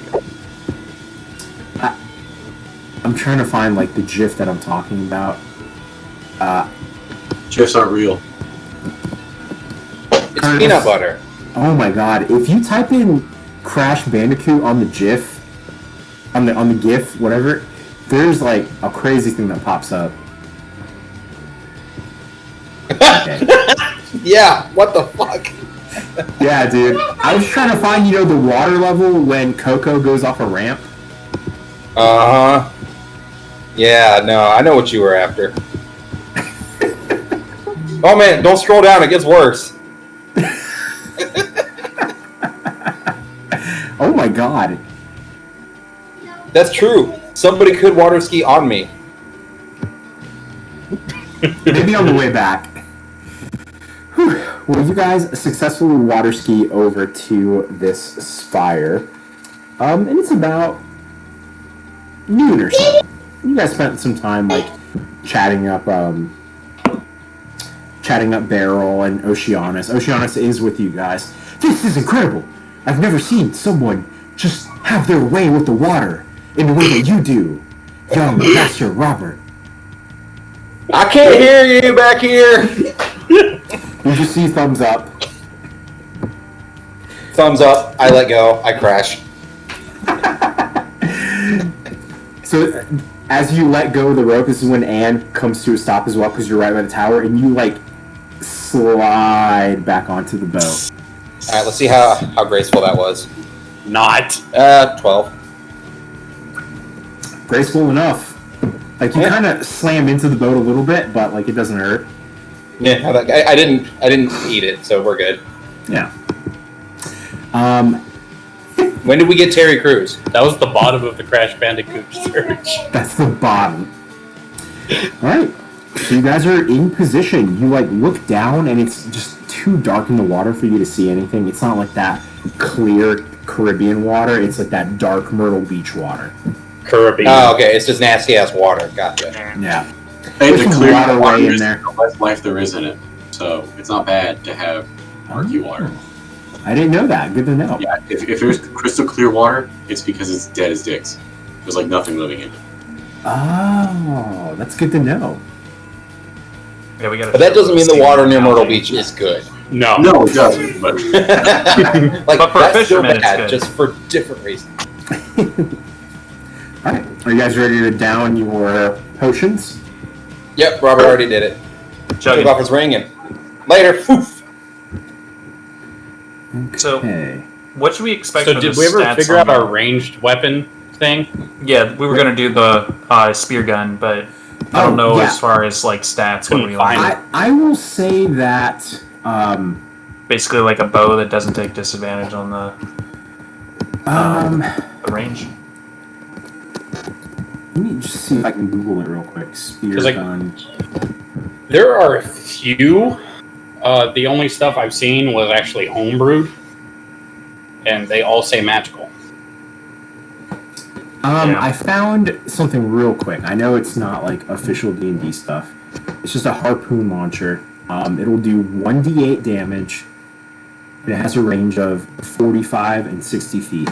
I'm trying to find like the GIF that I'm talking about. GIFs aren't real. It's peanut butter. Oh my god! If you type in Crash Bandicoot on the GIF, on the GIF, whatever, there's like a crazy thing that pops up. Okay. Yeah. What the fuck? Yeah, dude. I was trying to find, the water level when Coco goes off a ramp. Uh huh. Yeah. No, I know what you were after. Oh man, don't scroll down. It gets worse. Oh my god. That's true. Somebody could water ski on me. Maybe on the way back. Whew. Well, you guys successfully water ski over to this spire. And it's about noon or so. You guys spent some time chatting up Beryl and Oceanus. Oceanus is with you guys. This is incredible. I've never seen someone just have their way with the water in the way that you do, young Master Robert. I can't hear you back here. You just see thumbs up. Thumbs up. I let go. I crash. So, as you let go of the rope, this is when Anne comes to a stop as well, because you're right by the tower, and you slide back onto the boat. All right, let's see how graceful that was. Not. 12. Graceful enough. You kind of slam into the boat a little bit, but it doesn't hurt. Yeah, I didn't eat it, so we're good. Yeah. When did we get Terry Crews? That was the bottom of the Crash Bandicoot search. That's the bottom. Alright. So you guys are in position. You look down and it's just too dark in the water for you to see anything. It's not like that clear Caribbean water. It's like that dark Myrtle Beach water. Caribbean. Oh, okay. It's just nasty ass water. Gotcha. Yeah. Hey, There's the some clear water water way in is there. the less life there is in it. So it's not bad to have murky water. I didn't know that. Good to know. Yeah, if there's crystal clear water, it's because it's dead as dicks. There's nothing living in it. Oh, that's good to know. Yeah, we got. But that doesn't mean the water near Myrtle Beach is good. No. No, it doesn't. But But for that's still fishermen, it's bad, good. just for different reasons. Alright. Are you guys ready to down your potions? Yep, Robert already did it. Chugging. Took off his ring and later. Poof. So, Okay. what should we expect? So for did the we ever stats figure on out our ranged weapon thing? Yeah, we were gonna do the spear gun, but I don't know yeah. as far as stats. What Couldn't we find like. I will say that Basically, like a bow that doesn't take disadvantage on the range. let me just see if I can Google it real quick. Spear 'Cause, gun. There are a few. The only stuff I've seen was actually homebrewed, and they all say magical. Yeah. I found something real quick. I know it's not official D&D stuff. It's just a harpoon launcher. It'll do 1d8 damage. And it has a range of 45 and 60 feet.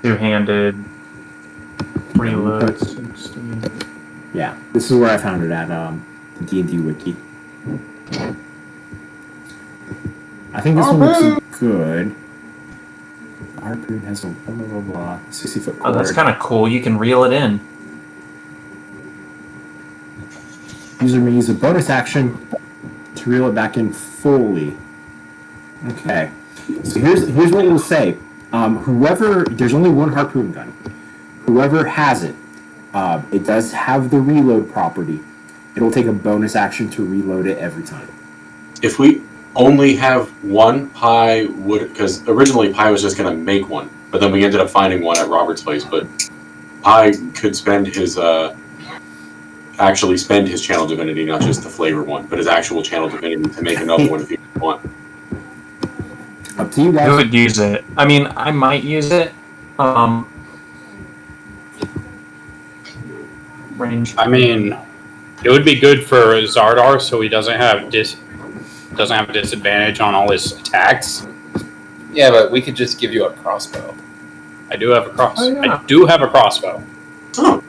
Two-handed. Reload. Yeah, this is where I found it at the D&D wiki. I think this one looks good. Harpoon has a blah blah blah 60-foot cord. Oh, that's kind of cool. You can reel it in. User may use a bonus action to reel it back in fully. Okay, so here's what we'll say. There's only one harpoon gun. Whoever has it, it does have the reload property. It'll take a bonus action to reload it every time. if we only have one, Pi would, because originally Pi was just going to make one, but then we ended up finding one at Robert's place. But Pi could spend his actually spend his channel divinity, not just the flavor one, but his actual channel divinity to make another one if you want. Up to you Who guys. would use it? I mean, I might use it. Range. I mean, it would be good for Xardaar so he doesn't have a disadvantage on all his attacks. Yeah, but we could just give you a crossbow. I do have a Oh, yeah. I do have a crossbow. Oh,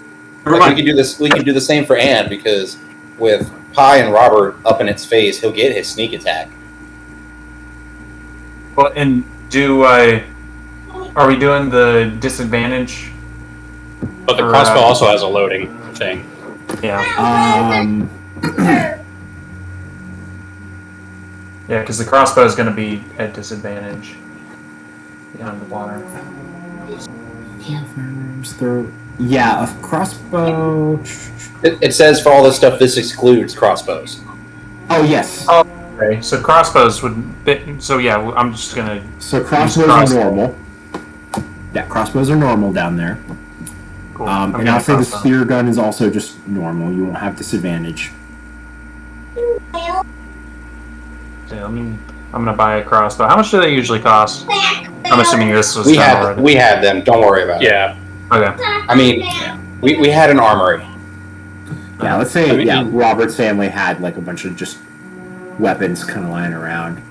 never Like, we mind. could do this. We could do the same for Anne because with Pi and Robert up in its face, he'll get his sneak attack. Well, and are we doing the disadvantage? But the Or, crossbow also has a loading thing. Yeah. Yeah, because the crossbow is going to be at disadvantage behind the water. Yeah, a crossbow. It says for all this stuff, this excludes crossbows. Oh yes. Okay, so crossbows would be, so yeah, I'm just going to... So crossbows are normal. Yeah, crossbows are normal down there. Cool. And I'll say the spear gun is also just normal. You won't have disadvantage. Yeah, I'm gonna buy a crossbow. How much do they usually cost? I'm assuming this was We done had already. we had them. Don't worry about it. Yeah. Okay. I mean, we had an armory. Yeah, let's say I mean- Robert's family had like a bunch of just weapons kind of lying around.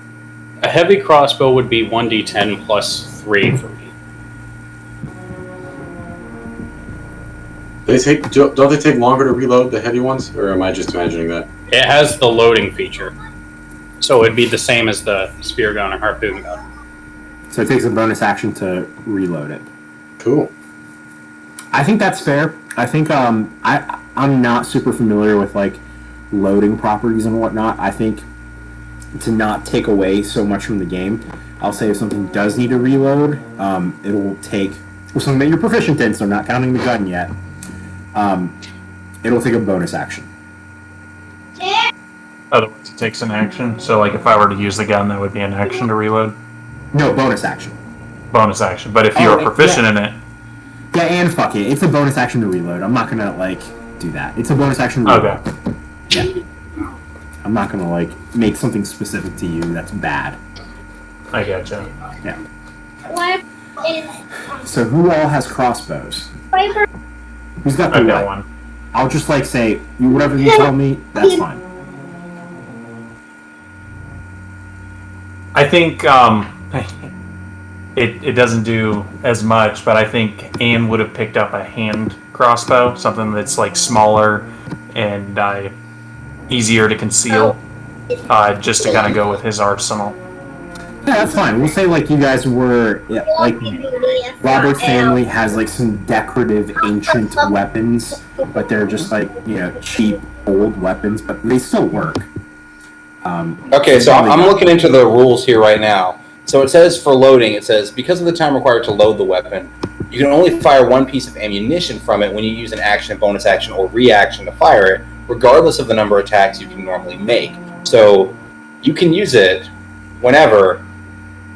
A heavy crossbow would be 1d10 plus 3 for me. Don't they take longer to reload, the heavy ones? Or am I just imagining that? It has the loading feature. So it'd be the same as the spear gun or harpoon gun. So it takes a bonus action to reload it. Cool. I think that's fair. I think I'm not super familiar with like loading properties and whatnot. I think to not take away so much from the game, I'll say if something does need a reload, it'll take something that you're proficient in, so not counting the gun yet. It'll take a bonus action. Otherwise, it takes an action. So, like, if I were to use the gun, that would be an action to reload. No, bonus action. Bonus action. But if you're proficient in it, Yeah, and fuck it. It's a bonus action to reload. I'm not gonna like do that. It's a bonus action to reload. okay. Yeah. I'm not gonna like make something specific to you that's bad. I gotcha. Yeah. What is So who all has crossbows? Piper? Who's got the I've got what? one. I'll just like say whatever you tell me. That's fine. I think it doesn't do as much, but I think Anne would have picked up a hand crossbow, something that's like smaller and easier to conceal, just to kind of go with his arsenal. Yeah, that's fine. We'll say like you guys were like Robert's family has like some decorative ancient weapons, but they're just like cheap old weapons, but they still work. Okay, so I'm looking into the rules here right now. So it says for loading, it says because of the time required to load the weapon, you can only fire one piece of ammunition from it when you use an action, bonus action, or reaction to fire it, regardless of the number of attacks you can normally make. So you can use it whenever.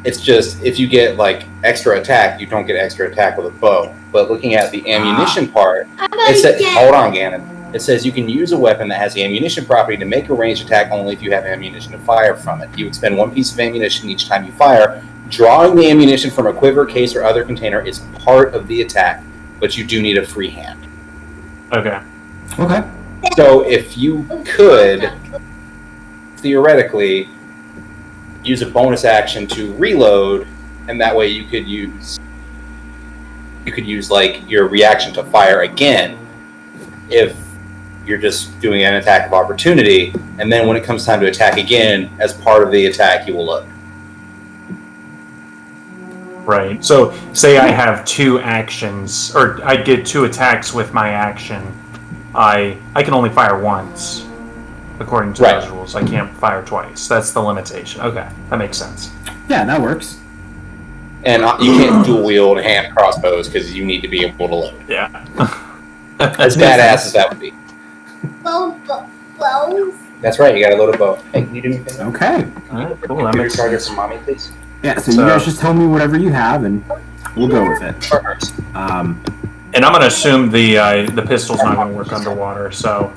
It's just if you get like extra attack, you don't get extra attack with a bow. But looking at the ammunition part, it says, hold on, Ganon. It says you can use a weapon that has the ammunition property to make a ranged attack only if you have ammunition to fire from it. You expend one piece of ammunition each time you fire. Drawing the ammunition from a quiver, case, or other container is part of the attack, but you do need a free hand. Okay. Okay. So if you could, theoretically, use a bonus action to reload, and that way you could use like your reaction to fire again if you're just doing an attack of opportunity, and then when it comes time to attack again, as part of the attack, you will load. Right. So, say I have 2 actions, or I get 2 attacks with my action. I can only fire once, according to those rules. I can't fire twice. That's the limitation. Okay, that makes sense. Yeah, that works. And you can't dual wield hand crossbows because you need to be able to load. Yeah. As badass as that would be. Bows? That's right, you gotta load a bow. Hey, can you do me a favor? Okay. Alright, cool. That Computer makes charger sense. for mommy, please. Yeah, so you guys just tell me whatever you have, and we'll go with it. First. And I'm gonna assume the pistol's not gonna work underwater. So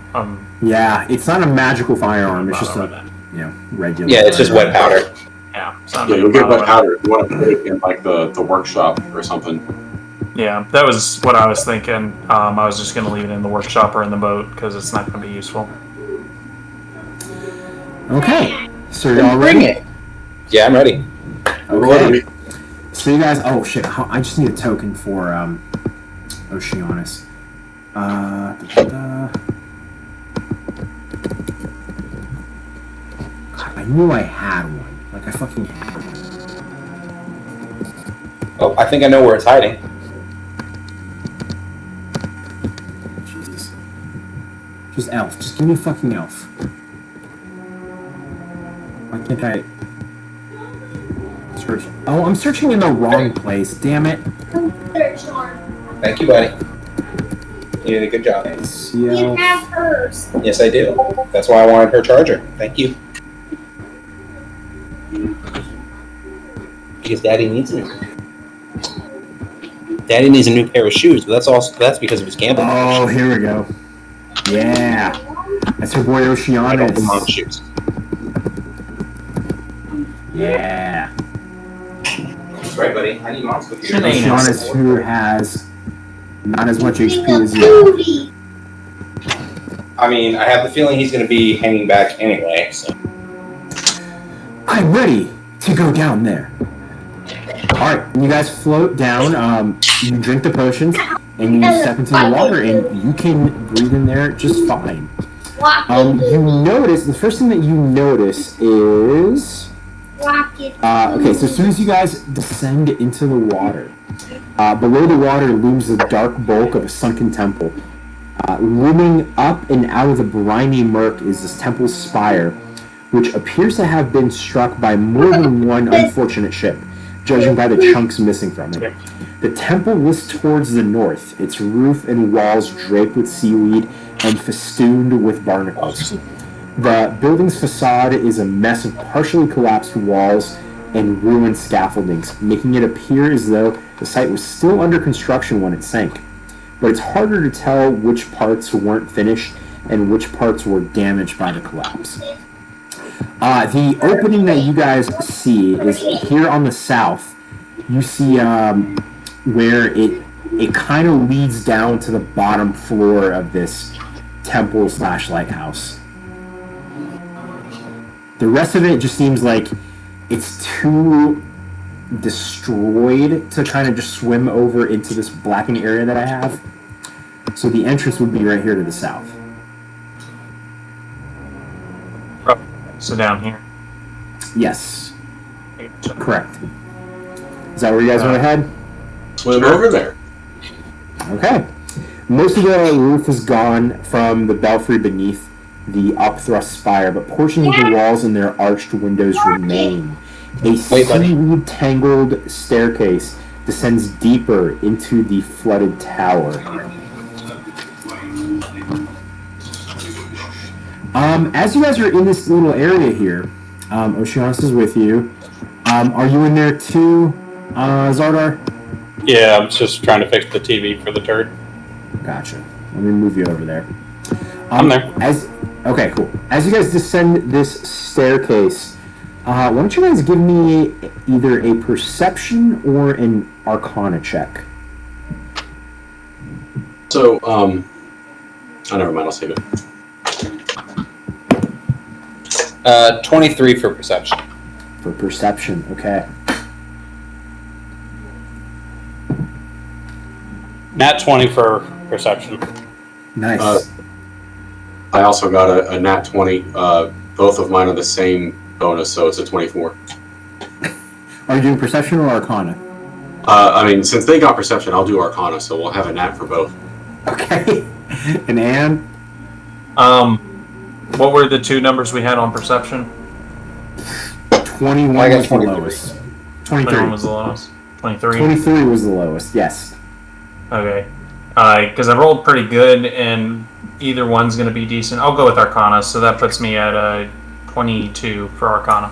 Yeah, it's not a magical firearm. It's just a regular. Yeah, it's just wet powder. yeah. So I'm Yeah, not you'll gonna get bother wet powder. You want to put it in like the workshop or something. Yeah, that was what I was thinking. I was just gonna leave it in the workshop or in the boat because it's not gonna be useful. Okay, so you're all ready? Yeah, I'm ready. Okay. So you guys, oh shit! I just need a token for Oceanus. God, I knew I had one. Like I fucking had one. Oh, I think I know where it's hiding. Jesus. Just elf. Just give me a fucking elf. Why can't I search? Oh, I'm searching in the wrong place. Damn it. Thank you, buddy. You did a good job. You have hers. Yes, I do. That's why I wanted her charger. Thank you. Because Daddy needs it. Daddy needs a new pair of shoes, but that's because of his gambling. Oh, here we go. Yeah. That's her boy Oceanus. Shoes. Yeah. That's right, buddy. I need mom's with you. Oceanus, who has not as much HP as you. I mean, I have the feeling he's going to be hanging back anyway, so. I'm ready to go down there. Alright, you guys float down, you drink the potions, and you step into the water, and you can breathe in there just fine. You notice, the first thing that you notice is... okay, so as soon as you guys descend into the water, below the water looms the dark bulk of a sunken temple. Looming up and out of the briny murk is this temple's spire, which appears to have been struck by more than one unfortunate ship, judging by the chunks missing from it. The temple looks towards the north, its roof and walls draped with seaweed and festooned with barnacles. The building's facade is a mess of partially collapsed walls and ruined scaffoldings, making it appear as though the site was still under construction when it sank. But it's harder to tell which parts weren't finished and which parts were damaged by the collapse. The opening that you guys see is here on the south. You see where it kind of leads down to the bottom floor of this temple/lighthouse. The rest of it just seems like it's too destroyed to kind of just swim over into this blackened area that I have. So the entrance would be right here to the south. So down here. Yes. Correct. Is that where you guys want to head? Swim over there. Okay. Most of the roof is gone from the belfry beneath the upthrust spire, but portions of the walls and their arched windows remain. A seaweed-tangled staircase descends deeper into the flooded tower. As you guys are in this little area here, Oceanus is with you. Are you in there too, Xardaar? Yeah, I'm just trying to fix the TV for the turd. Gotcha. Let me move you over there. I'm there. Okay, cool. As you guys descend this staircase, why don't you guys give me either a perception or an arcana check? So, never mind, I'll save it. 23 for perception. For perception, okay. Nat 20 for perception. Nice. I also got a nat 20. Both of mine are the same bonus, so it's a 24. Are you doing perception or arcana? I mean, since they got perception, I'll do arcana, so we'll have a nat for both. Okay. And Anne? What were the two numbers we had on perception? 21 I got was the 23. lowest. 21 23. was the lowest. 23? 23 was the lowest, yes. Okay. Because I rolled pretty good, and either one's going to be decent. I'll go with Arcana, so that puts me at 22 for Arcana.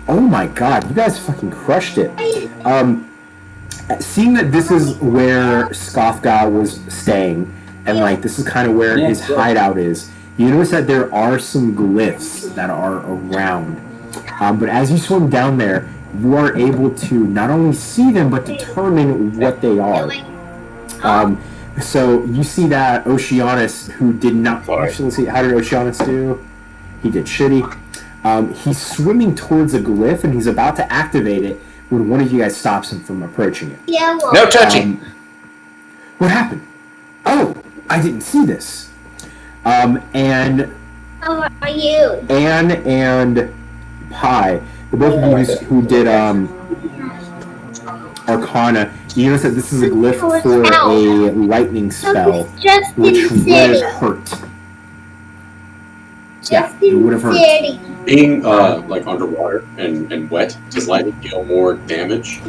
Oh my god, you guys fucking crushed it. seeing that this is where Skofga was staying, and like this is kind of where his hideout is, you notice that there are some glyphs that are around. But as you swim down there, you are able to not only see them, but determine what they are. So you see that Oceanus, who did not... Actually, let's see, how did Oceanus do? He did shitty. He's swimming towards a glyph, and he's about to activate it when one of you guys stops him from approaching it. No touching! What happened? Oh, I didn't see this. And... How are you? Anne and Pi, the both of you who did Arcana, you notice that this is a glyph for a lightning spell, which would hurt. Yeah, it would have hurt. Being like underwater and wet, does lightning deal more damage?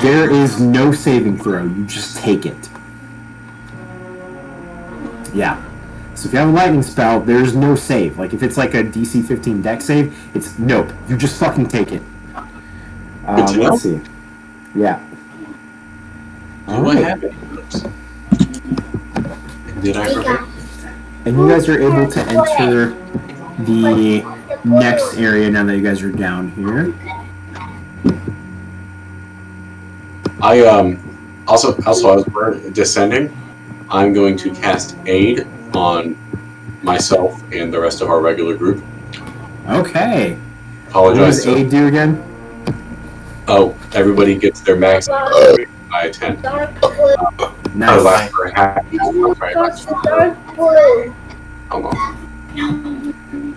There is no saving throw, you just take it. Yeah. So if you have a lightning spell, there's no save. Like if it's like a DC 15 deck save, it's nope. You just fucking take it. Let's see. Yeah. What happened? Did I forget? And you guys are able to enter the next area now that you guys are down here. I also as we're descending, I'm going to cast Aid on myself and the rest of our regular group. Okay. Apologize. What does Aid do again? Oh, everybody gets their max by 10. Nice. Last for half. Dark blue. Hold on.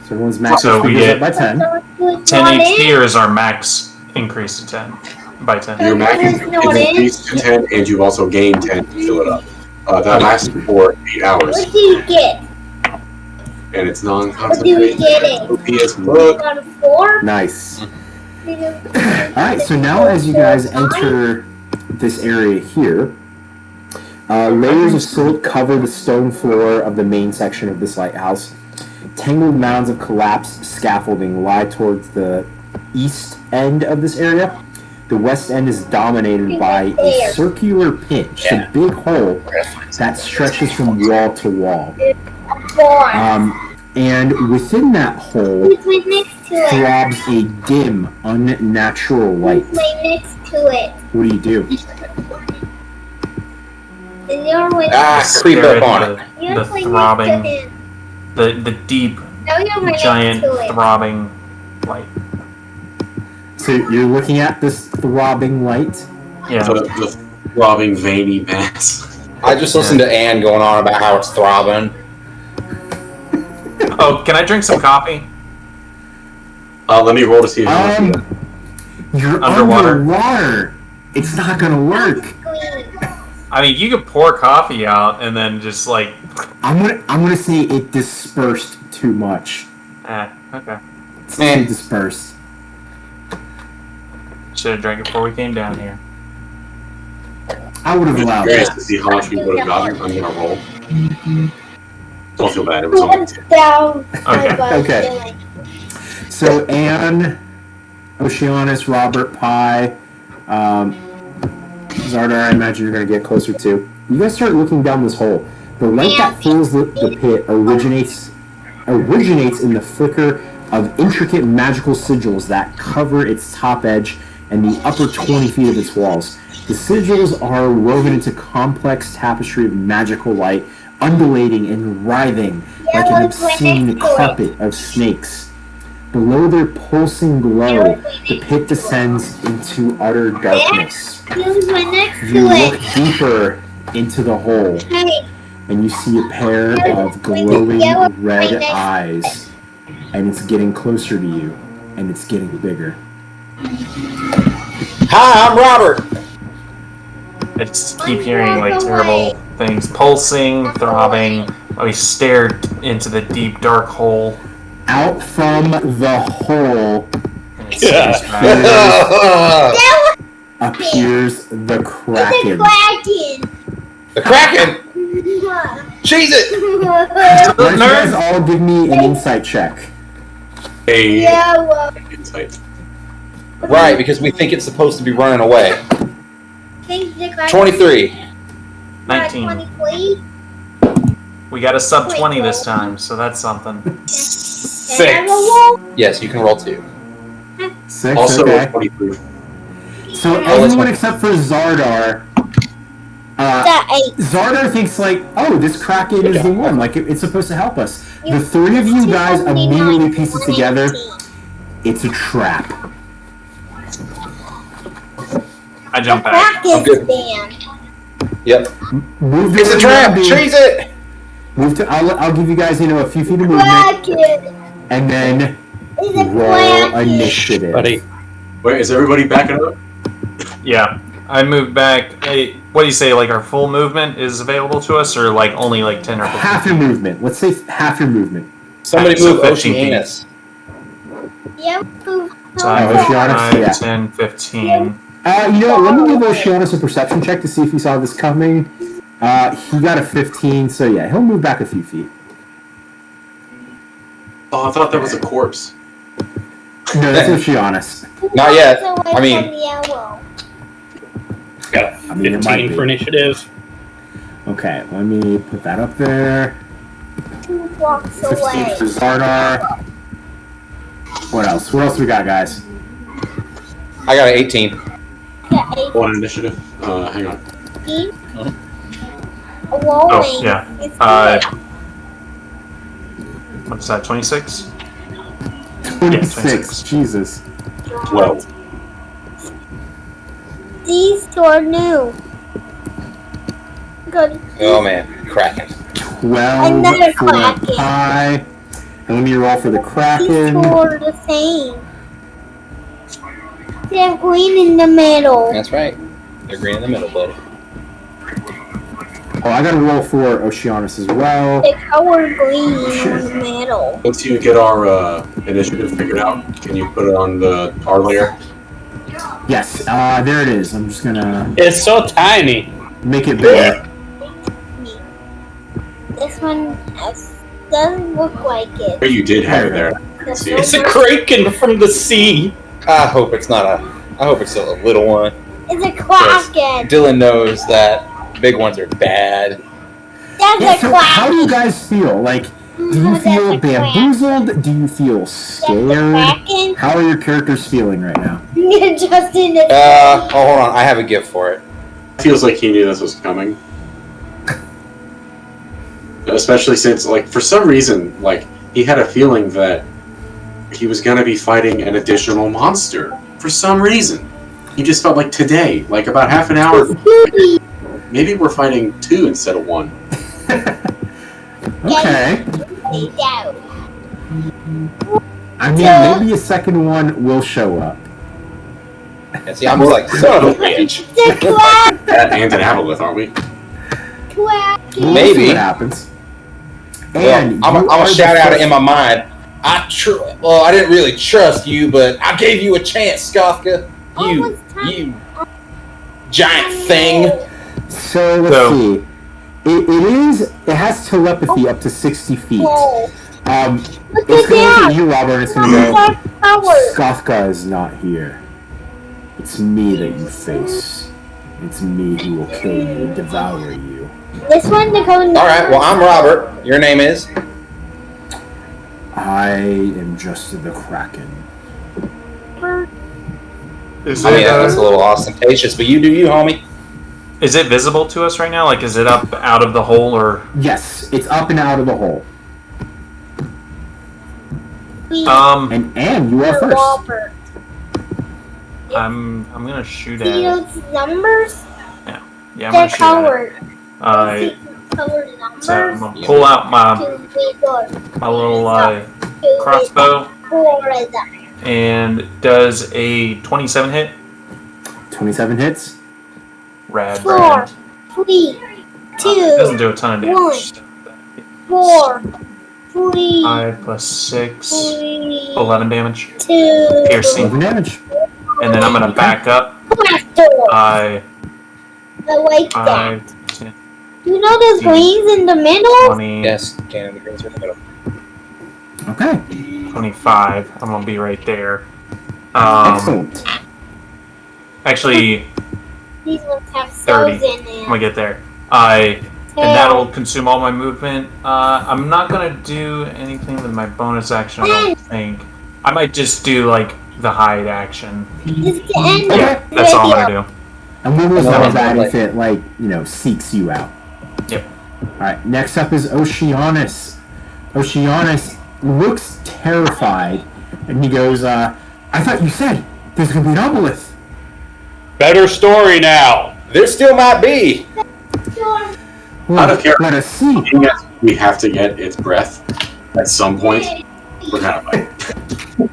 So everyone's max So we get by 10. 10 HP is our max increase to 10 by 10. Your max is increased to 10, and you've also gained 10 to fill it up. That lasts for 8 hours. What do you get? And it's What do you non-concentrated. get? OPS book. Got a 4? Nice. Alright, so now as you guys enter this area here, layers of silt cover the stone floor of the main section of this lighthouse. Tangled mounds of collapsed scaffolding lie towards the east end of this area. The west end is dominated by a circular pit, just a big hole that stretches from wall to wall. And within that hole throbs a dim, unnatural light. Next to it. What do you do? Creep up on it. The throbbing, the deep, giant throbbing light. So you're looking at this throbbing light? Yeah. The throbbing veiny mass. I just listened to Anne going on about how it's throbbing. Oh, can I drink some coffee? Let me roll to see if you're Underwater. underwater. It's not gonna work. I mean, you could pour coffee out and then just like. I'm gonna say it dispersed too much. Okay. It's too dispersed. Should have drank it before we came down here. I would have I'm allowed curious that. to see how much we would have gotten. I'm gonna roll. Don't feel bad. It was only 10. Down. Okay. So Anne, Oceanus, Robert, Pi, Xardaar, I imagine you're going to get closer to. You guys start looking down this hole. The light that fills the pit originates in the flicker of intricate magical sigils that cover its top edge and the upper 20 feet of its walls. The sigils are woven into complex tapestry of magical light, undulating and writhing like an obscene carpet of snakes. Below their pulsing glow, the pit descends into utter darkness. You look deeper into the hole, and you see a pair of glowing red eyes, and it's getting closer to you, and it's getting bigger. Hi, I'm Robert. I just keep hearing like terrible things, pulsing, throbbing. We stared into the deep dark hole. Out from the hole appears the Kraken. The Kraken! Cheese it! Why don't you guys all give me an insight check? Insight. Right, because we think it's supposed to be running away. think the guy 23. 19. 23. We got a sub 20 this time, so that's something. 6. Yes, you can roll 2. 6, Also okay. 23. So everyone except for Xardaar. That 8. Xardaar thinks like, oh, this Kraken is the one. Like, it's supposed to help us. The three of you guys immediately piece it together. It's a trap. I jump back. I'm good. Yep. Move to It's a where trap! you Chase it! Move to. I'll give you guys, a few feet of movement, Kraken. and then It's a roll Kraken. initiative. Buddy. Wait, is everybody backing up? Yeah. I moved back. Hey, what do you say? Like our full movement is available to us, or like only like 10 or 15? Half your movement. Let's say half your movement. Somebody So move 15 Oceanus. Yep. So Oceanus, 5, yeah. 10, 15. You know what? Let me give Oceanus a perception check to see if he saw this coming. He got a 15, so yeah, he'll move back a few feet. Oh, I thought that was a corpse. No, that's Oceanus. Not yet. Away I mean- from yellow. Got I mean, it might 15 be. for initiative. Okay, let me put that up there. 2 blocks 15 away. for Xardaar. What else? What else we got, guys? I got an 18. The 8. One initiative. Hang on. Rolling. Oh, yeah. It's good. What's that, 26? 26. 26. Jesus. 12. These two are new. Good. Oh man, Kraken. 12 Another for Kraken. pie. And let me roll for the These two Kraken. are the same. They have green in the middle. That's right. They're green in the middle, buddy. Oh, I gotta roll for Oceanus as well. The color green in the middle. Once you get our initiative figured out, can you put it on our layer? Yes, there it is. I'm just gonna It's so tiny. make it bigger. This one doesn't look like Or it. you did have it there. The See, It's a silver- kraken from the sea. I hope it's not I hope it's a little one. It's a Kraken. Dylan knows that big ones are bad. That's Yeah, a so how do you Kraken. guys feel? Like, do you That's feel a Kraken. bamboozled? Do you feel That's a scared? Kraken. How are your characters feeling right now? Justin is. Oh, hold on. I have a gift for it. Feels like he knew this was coming. Especially since, like, for some reason, like, he had a feeling that he was going to be fighting an additional monster. For some reason. He just felt like today, like about half an hour ago, maybe we're fighting 2 instead of 1. Okay. Out. I mean, maybe a second one will show up. And see, I'm just like, son of a bitch. The Kraken. And an aboleth, aren't we? We'll see Maybe. what happens. Well, And I'm you gonna are shout the out first- in my mind. I didn't really trust you, but I gave you a chance, Skafka. You giant thing. So let's see. It has telepathy up to 60 feet. Whoa. It's Look gonna at look that. at you, Robert, and it's gonna go. Dark power. Skafka is not here. It's me that you face. It's me who will kill you and devour you. This one the code. All right. Well, I'm Robert. Your name is. I am just the Kraken. Is I mean, that's a little ostentatious, but you do you, homie. Is it visible to us right now? Like, is it up out of the hole, or Yes, it's up and out of the hole. And you are first. Robert. I'm gonna shoot See at. those numbers? Yeah, I'm They're gonna shoot colored. at. Colored numbers. So I'm gonna pull out my little crossbow, and does a 27 hit. 27 hits. Rad. 4, 3, 2, It doesn't do a ton of damage. 4, 3, 5 plus 6, 3, 11 damage. 2, Piercing. 11 damage. And then I'm gonna back up. I like that. 5, 10, You know those greens in the middle? 20, Yes, Cannon the Greens are in the middle. Okay. 25. I'm gonna be right there. Excellent. Actually, These ones have 30 cells in when we there. get there. And that'll consume all my movement. I'm not gonna do anything with my bonus action, I don't think. I might just do, like, the hide action. It's the end Yeah, of the that's all I'm video. gonna do. And when was Another that one, if it, like, you know, seeks you out? Yep. Alright, next up is Oceanus. Oceanus looks terrified, and he goes, I thought you said there's gonna be an obelisk. Better story now. There still might be. Well, Out of let us see. Yes, we have to get its breath at some point. We're gonna fight. Alright,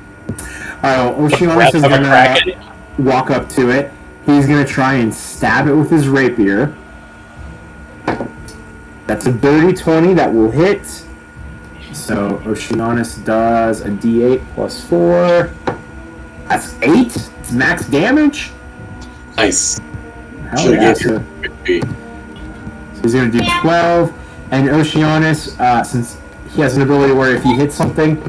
well, Oceanus Breath is of a gonna kraken. walk up to it. He's gonna try and stab it with his rapier. That's a dirty 20, that will hit. So Oceanus does a d8 plus 4. That's 8. It's max damage. Nice. Hell Should've yeah. gave So you a he's gonna do 12. And Oceanus, since he has an ability where if he hits something,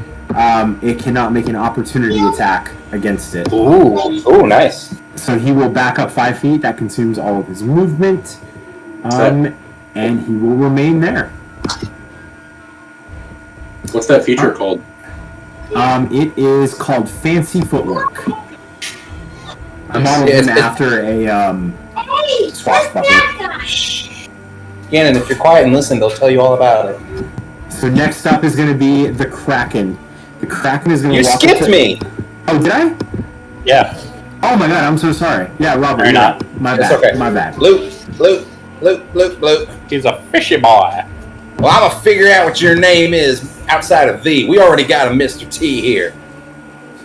it cannot make an opportunity attack against it. Ooh, nice. So he will back up 5 feet. That consumes all of his movement. And he will remain there. What's that feature called? It is called Fancy Footwork. I modeled Yeah, him it's- after a swashbuckler. Gannon, if you're quiet and listen, they'll tell you all about it. So next up is going to be the Kraken. The Kraken is going to You walk up skipped to- me. Oh, did I? Yeah. Oh my god, I'm so sorry. Yeah, Robert. You're yeah. not. My It's bad. okay. My bad. Loop. He's a fishy boy. Well, I'm gonna figure out what your name is outside of thee. We already got a Mr. T here.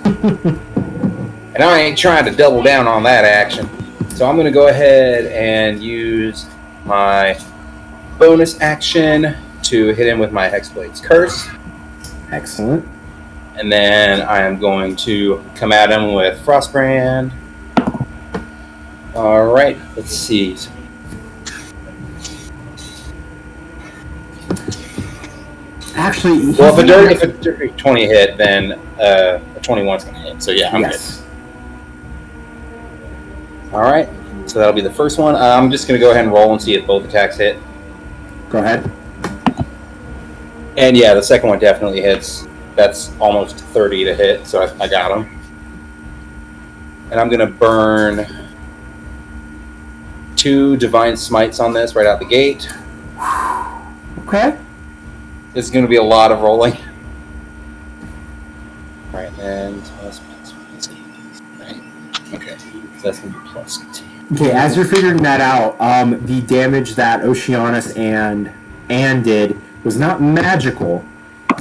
And I ain't trying to double down on that action. So I'm gonna go ahead and use my bonus action to hit him with my Hexblade's Curse. Excellent. And then I am going to come at him with Frostbrand. Alright, let's see. Actually, Well, if a dirty 20 hit, then a 21's going to hit. So yeah, I'm yes. good. Alright, so that'll be the first one. I'm just going to go ahead and roll and see if both attacks hit. Go ahead. And yeah, the second one definitely hits. That's almost 30 to hit, so I got him. And I'm going to burn 2 Divine Smites on this right out the gate. Okay. This is going to be a lot of rolling. Right, and right. Okay, so that's going to be plus 2. Okay, as you're figuring that out, the damage that Oceanus and Anne did was not magical,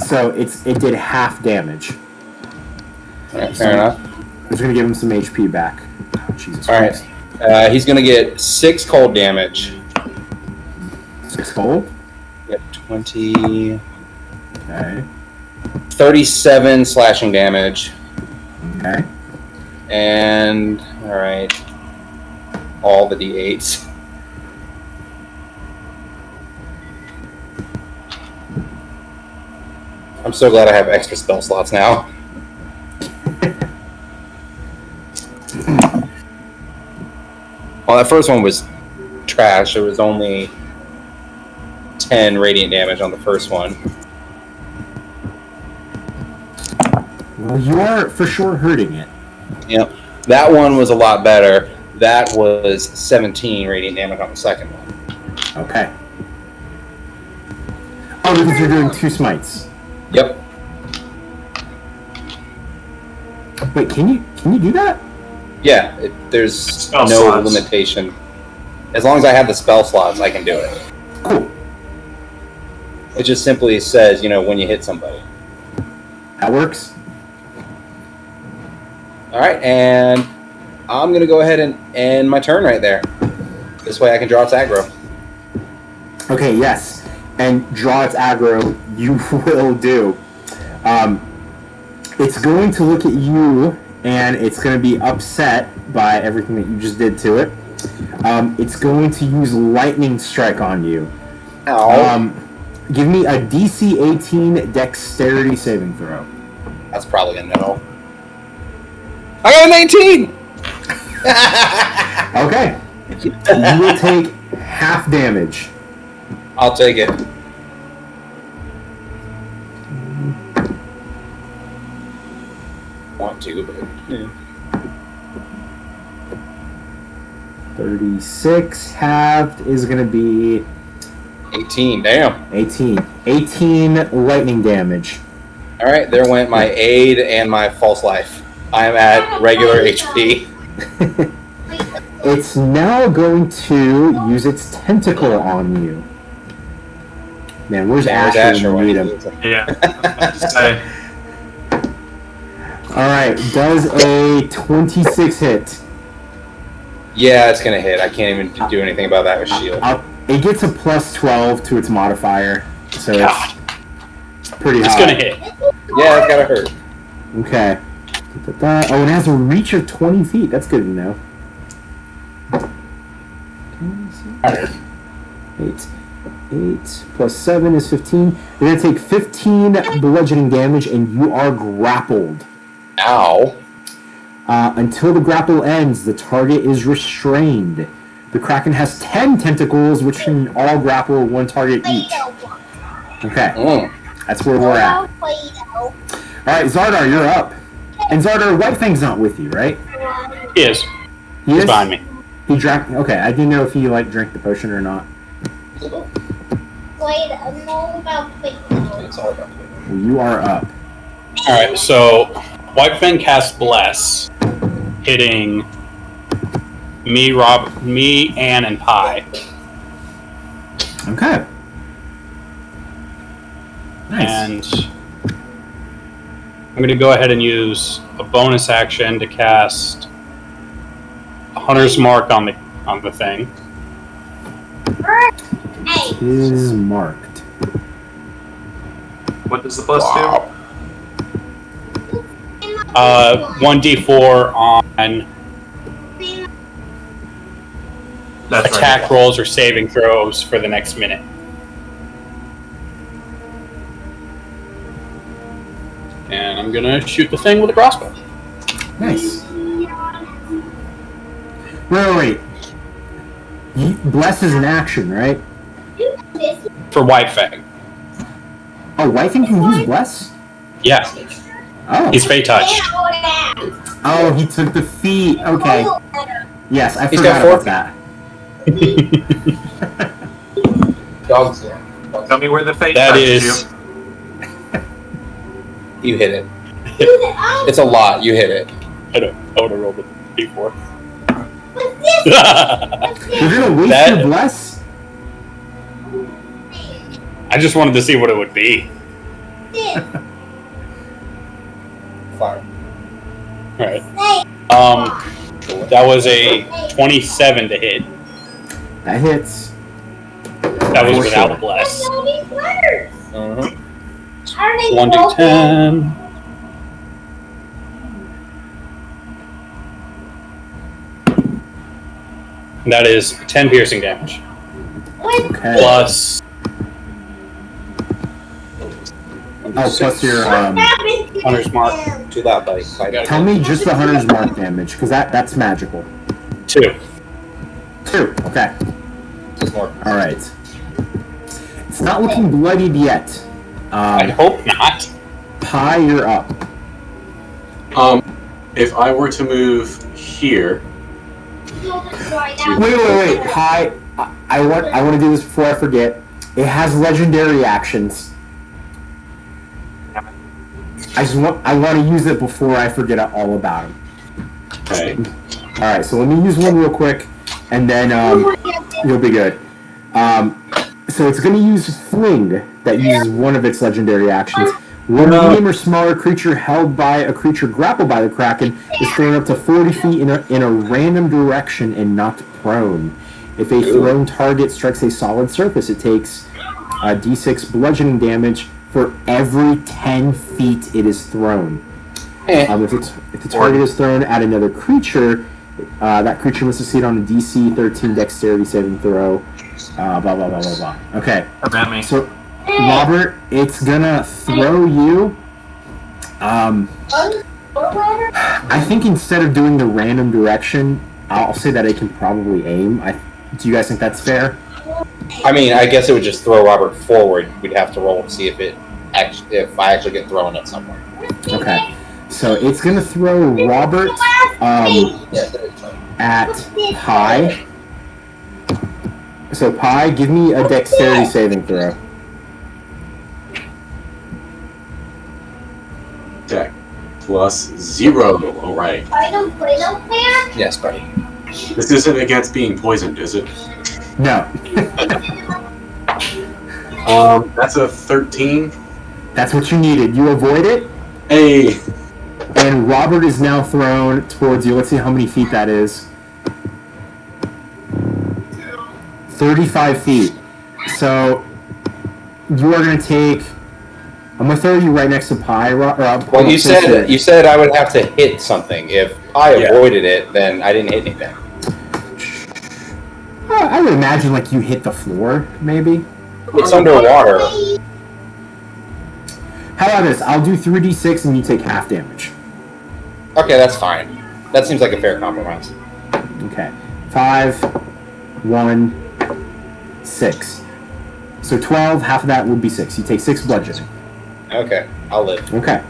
so it did half damage. Alright, fair enough. I'm just gonna give him some HP back. Oh, Jesus Alright, Christ. he's going to get 6 cold damage. 6 cold? Yep, 20... Okay. 37 slashing damage. Okay. And, alright, all the d8s. I'm so glad I have extra spell slots now. Well, that first one was trash. It was only 10 radiant damage on the first one. Well, you are for sure hurting it. Yep. That one was a lot better. That was 17 radiant damage on the second one. Okay. Oh, because you're doing 2 smites. Yep. Wait, can you do that? Yeah, there's Spell no slots. limitation. As long as I have the spell slots, I can do it. Cool. It just simply says, when you hit somebody. That works. Alright, and I'm going to go ahead and end my turn right there. This way I can draw its aggro. Okay, yes. And draw its aggro, you will do. It's going to look at you, and it's going to be upset by everything that you just did to it. It's going to use Lightning Strike on you. Ow. Give me a DC 18 Dexterity saving throw. That's probably a no. I got an 18! Okay. You will take half damage. I'll take it. Want to, but... Yeah. 36 halved is going to be 18, damn. 18 lightning damage. Alright, there went my aid and my false life. I am at regular HP. It's now going to use its tentacle on you. Man, where's Asher when you need him? Yeah. Alright, does a 26 hit? Yeah, it's gonna hit. I can't even do anything about that with shield. It gets a plus 12 to its modifier, so it's pretty high. It's gonna hit. Yeah, it's gotta hurt. Okay. Oh, it has a reach of 20 feet. That's good to know. 8 plus 7 is 15. You're going to take 15 bludgeoning damage, and you are grappled. Ow. Until the grapple ends, the target is restrained. The Kraken has 10 tentacles, which can all grapple one target each. Okay. That's where we're at. Alright, Xardaar, you're up. And Xardaar, Whitefang's not with you, right? He is. He is? behind me. He drank. Okay, I didn't know if he drank the potion or not. It's all about Well, you are up. Alright, so Whitefang casts Bless, hitting me, Ann, and Pi. Okay. Nice. And I'm going to go ahead and use a bonus action to cast a Hunter's Mark on the thing. It is marked. What does the plus do? 1d4 on attack rolls or saving throws for the next minute. And I'm gonna shoot the thing with a crossbow. Nice. Wait. Bless is an action, right? For Whitefang. Oh, Whitefang can use Bless? Yeah. Oh. He's Fey Touch. Oh, he took the feat. Okay. Yes, I He's forgot got about that. Dogs. Tell me where the fate That touches is. You hit it. It's a lot. You hit it. I would have rolled a d4. You're gonna waste your Bless? I just wanted to see what it would be. Fire. Alright. That was a 27 to hit. That hits. That was without a Bless. Uh-huh. 1d10. That is 10 piercing damage. Okay. Plus. Plus your Hunter's Mark. Too loud, buddy. Tell me just the Hunter's Mark damage, because that's magical. 2. 2. Okay. Just more. All right. It's not looking bloodied yet. I hope not. Pi, you're up. If I were to move here, Wait. Pi, I want to do this before I forget. It has legendary actions. I want to use it before I forget all about them. okay. All right, so let me use one real quick, and then you'll be good. So it's going to use Fling, that uses one of its legendary actions. When a medium or smaller creature held by a creature grappled by the Kraken is thrown up to 40 feet in a random direction and knocked prone. If a thrown target strikes a solid surface, it takes d6 bludgeoning damage for every 10 feet it is thrown. If the target is thrown at another creature, that creature must succeed on a DC 13 dexterity saving throw. Blah, blah, blah, blah, blah. Okay. About me. So, Robert, it's gonna throw you. I think instead of doing the random direction, I'll say that it can probably aim. Do you guys think that's fair? I mean, I guess it would just throw Robert forward. We'd have to roll and see if I actually get thrown at somewhere. Okay. So it's going to throw Robert at Pi. So Pi, give me a dexterity saving throw. Deck +0. All right. Yes, buddy. This isn't against being poisoned, is it? No. That's a 13. That's what you needed. You avoid it. Hey. And Robert is now thrown towards you. Let's see how many feet that is. 35 feet. So you are going to take. I'm going to throw you right next to Pi. Well, you said I would have to hit something. If I avoided it, then I didn't hit anything. I would imagine like you hit the floor, maybe. It's underwater. How about this? I'll do 3d6 and you take half damage. Okay, that's fine. That seems like a fair compromise. Okay. 5, 1, 6. So 12, half of that would be 6. You take 6 bludgeoning. Okay, I'll live. Okay.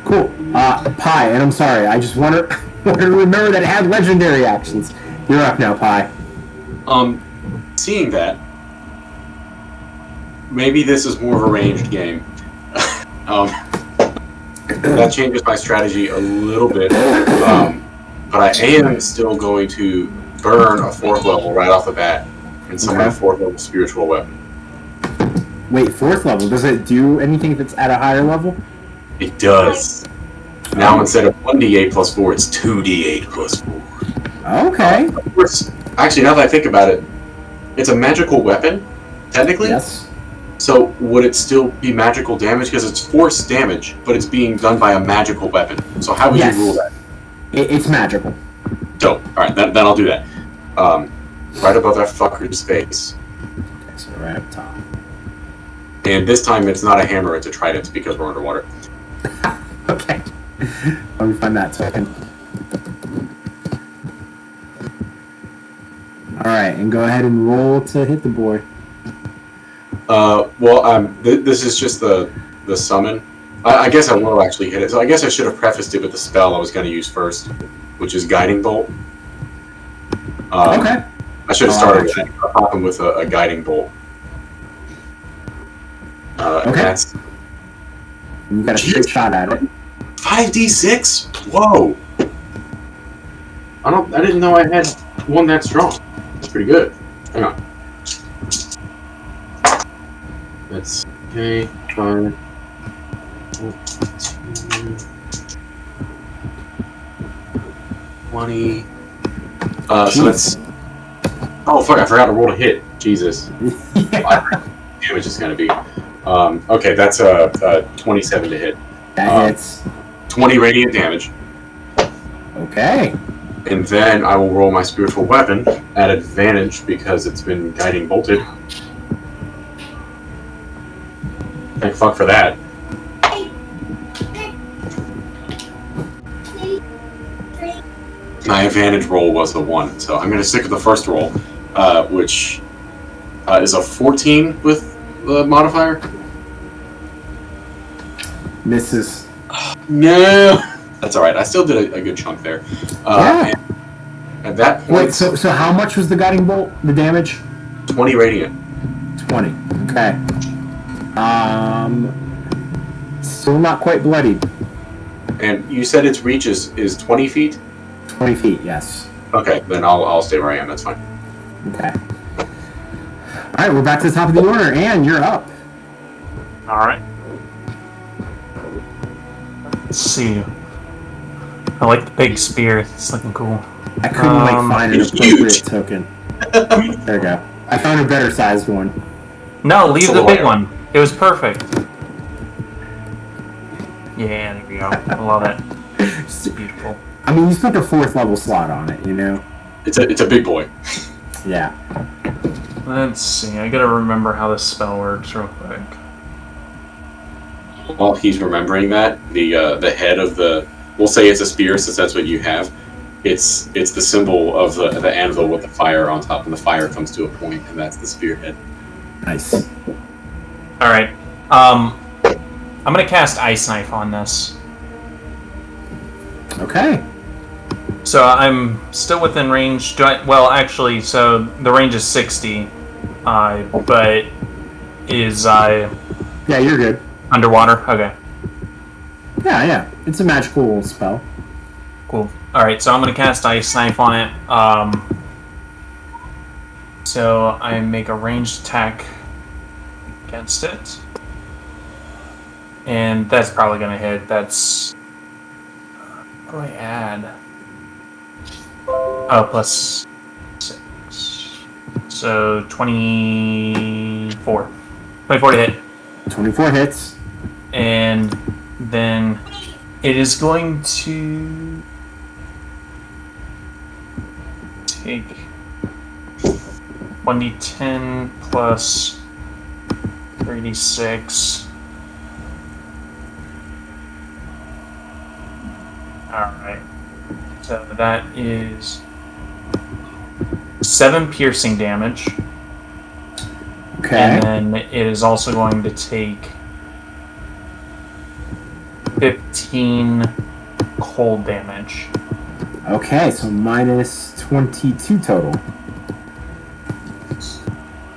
Cool. Pi, and I'm sorry, I just want to remember that it had legendary actions. You're up now, Pi. Seeing that, maybe this is more of a ranged game. That changes my strategy a little bit, but I am still going to burn a 4th level right off the bat and summon a 4th level spiritual weapon. Wait, 4th level? Does it do anything if it's at a higher level? It does. Now instead of 1d8 plus 4, it's 2d8 plus 4. Okay. Of course, actually, now that I think about it, it's a magical weapon, technically. Yes. So would it still be magical damage? Because it's force damage, but it's being done by a magical weapon. So how would you rule that? It's magical. Dope. Alright, then I'll do that. Right above that fucker's face. Okay, so right up top. And this time it's not a hammer, it's a trident because we're underwater. Okay. Let me find that token. Alright, and go ahead and roll to hit the boy. This is just the summon. I guess I will actually hit it. So I guess I should have prefaced it with the spell I was going to use first, which is Guiding Bolt. Okay. I should have started popping with a Guiding Bolt. Okay. You got a straight shot at it. 5d6? Whoa! I didn't know I had one that strong. That's pretty good. Hang on. That's okay. 5. 20. So that's. Oh fuck! I forgot to roll to hit. Jesus. Damage is gonna be. Okay, that's a 27 to hit. That hits. 20 radiant damage. Okay. And then I will roll my spiritual weapon at advantage because it's been guiding bolted. Thank fuck for that. My advantage roll was the 1, so I'm going to stick with the first roll, which is a 14 with the modifier. Misses. No! That's alright, I still did a good chunk there. Yeah. At that point... Wait, so how much was the guiding bolt, the damage? 20 radiant. 20. Okay. Still not quite bloodied. And you said its reach is 20 feet? 20 feet, yes. Okay, then I'll stay where I am, that's fine. Okay. Alright, we're back to the top of the order, and you're up. Alright. Let's see. I like the big spear. It's looking cool. I couldn't find an appropriate token. There we go. I found a better sized one. No, leave the big one. It was perfect. Yeah, there we go. I love it. It's beautiful. I mean, you spent a 4th level slot on it, you know? It's a big boy. Yeah. Let's see. I gotta remember how this spell works real quick. While he's remembering that, the head of the... We'll say it's a spear since that's what you have. It's the symbol of the anvil with the fire on top, and the fire comes to a point, and that's the spearhead. Nice. All right. I'm gonna cast Ice Knife on this. Okay. So I'm still within range. Well, actually, so the range is 60, but is Yeah, you're good. underwater? Okay, Yeah. It's a magical spell. cool. All right, so I'm gonna cast Ice Knife on it. So I make a ranged attack against it, and that's probably gonna hit. That's what do I add? Oh, plus 6. So 24. 24 to hit. 24 hits. And then it is going to take 1d10 plus 3d6. Alright. So that is 7 piercing damage. Okay. And then it is also going to take 15 cold damage. Okay, so minus 22 total.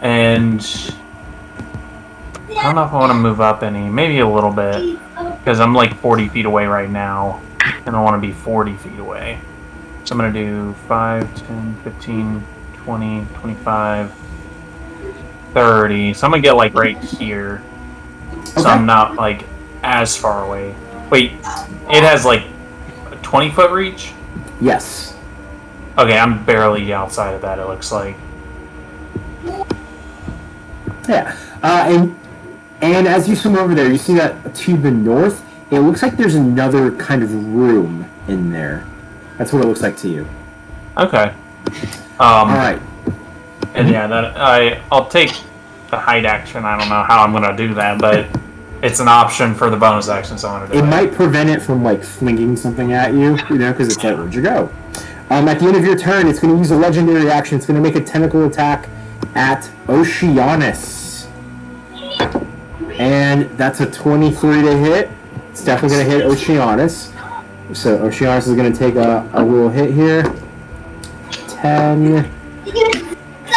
And I don't know if I want to move up any. Maybe a little bit. Because I'm like 40 feet away right now. And I want to be 40 feet away. So I'm going to do 5, 10, 15, 20, 25, 30. So I'm going to get like right here. So Okay. I'm not like as far away. Wait, it has like a 20-foot reach? Yes. Okay, I'm barely outside of that, it looks like. Yeah. And as you swim over there, you see that to the north, it looks like there's another kind of room in there. That's what it looks like to you. Okay. All right. And yeah, I'll take the hide action. I don't know how I'm gonna do that, but it's an option for the bonus action, so I'm gonna do it. It might prevent it from like flinging something at you, because it's like, where'd you go? At the end of your turn, it's going to use a legendary action. It's going to make a tentacle attack at Oceanus. And that's a 23 to hit. It's definitely going to hit Oceanus. So Oceanus is going to take a little hit here. 10,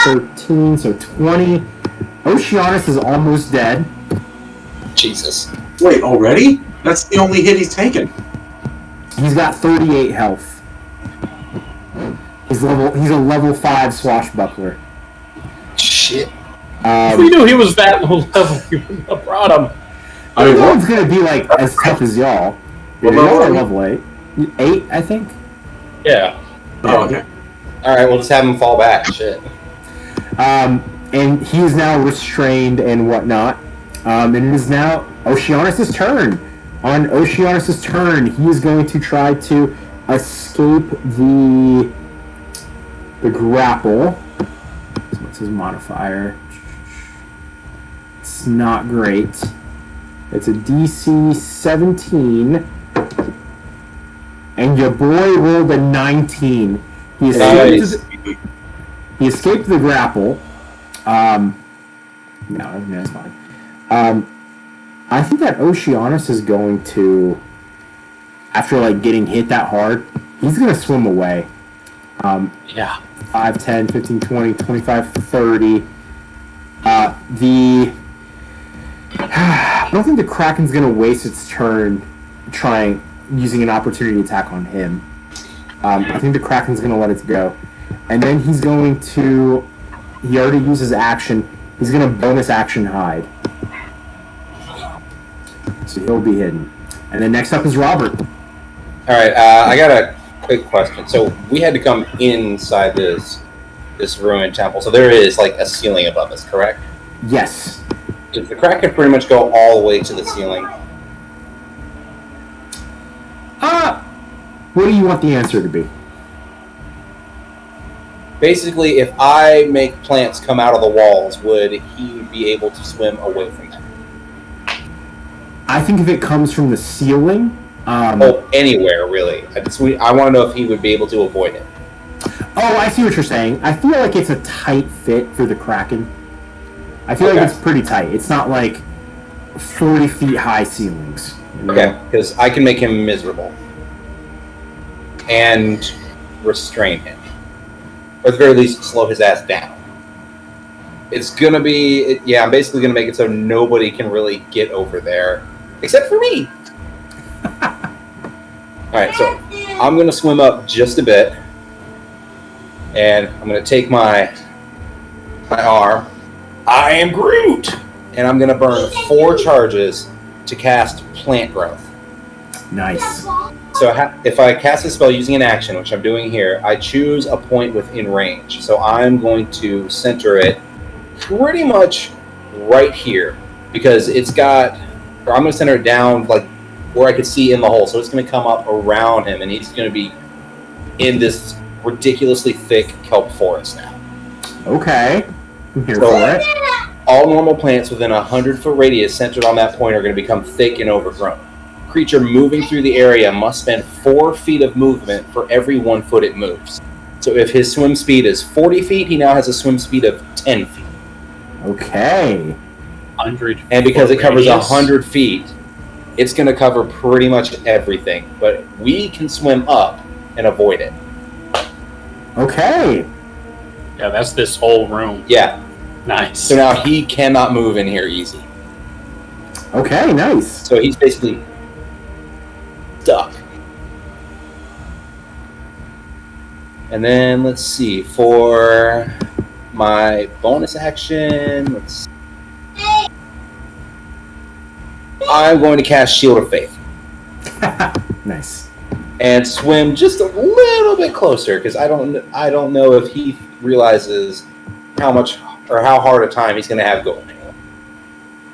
13, so 20. Oceanus is almost dead. Jesus. Wait, already? That's the only hit he's taken. He's got 38 health. He's a level 5 swashbuckler. Shit. We knew he was that low level. We wouldn't have brought him. I mean, no one's gonna be like as tough as y'all. You're level 8. 8, I think. Yeah. Oh, okay. Alright, we'll just have him fall back. Shit. And he is now restrained and whatnot. And it is now Oceanus' turn. On Oceanus' turn, he is going to try to escape the grapple. So what's his modifier? It's not great. It's a DC 17. And your boy rolled a 19. He escaped the grapple. No, that's fine. I think that Oceanus is going to, after like getting hit that hard, he's going to swim away. Yeah. 5, 10, 15, 20, 25, 30. I don't think the Kraken's going to waste its turn using an opportunity attack on him. I think the Kraken's going to let it go. And then he's going to, he already used his action, he's going to bonus action hide. So he'll be hidden. And then next up is Robert. Alright, I got a quick question. So we had to come inside this ruined temple. So there is like a ceiling above us, correct? Yes. Does the Kraken pretty much go all the way to the ceiling? What do you want the answer to be? Basically, if I make plants come out of the walls, would he be able to swim away from them? I think if it comes from the ceiling, Anywhere really. I want to know if he would be able to avoid it. Oh, I see what you're saying. I feel like it's a tight fit for the Kraken. I feel like it's pretty tight. It's not like 40 feet high ceilings. You know? Okay, because I can make him miserable. And restrain him. Or at the very least, slow his ass down. It's gonna be... I'm basically gonna make it so nobody can really get over there. Except for me! Alright, so I'm gonna swim up just a bit. And I'm gonna take my arm. I am Groot! And I'm gonna burn 4 charges to cast Plant Growth. Nice. So if I cast a spell using an action, which I'm doing here, I choose a point within range. So I'm going to center it pretty much right here. Because I'm going to center it down like where I could see in the hole. So it's going to come up around him, and he's going to be in this ridiculously thick kelp forest now. Okay. I'm here for it. All normal plants within a 100-foot radius centered on that point are going to become thick and overgrown. Creature moving through the area must spend 4 feet of movement for every 1 foot it moves. So if his swim speed is 40 feet, he now has a swim speed of 10 feet. Okay. 100. And because it covers 100 feet, it's going to cover pretty much everything. But we can swim up and avoid it. Okay. Yeah, that's this whole room. Yeah. Nice. So now he cannot move in here easy. Okay, nice. So he's basically stuck. And then let's see, for my bonus action, I'm going to cast Shield of Faith. Nice. And swim just a little bit closer, because I don't know if he realizes how much or how hard a time he's going to have going.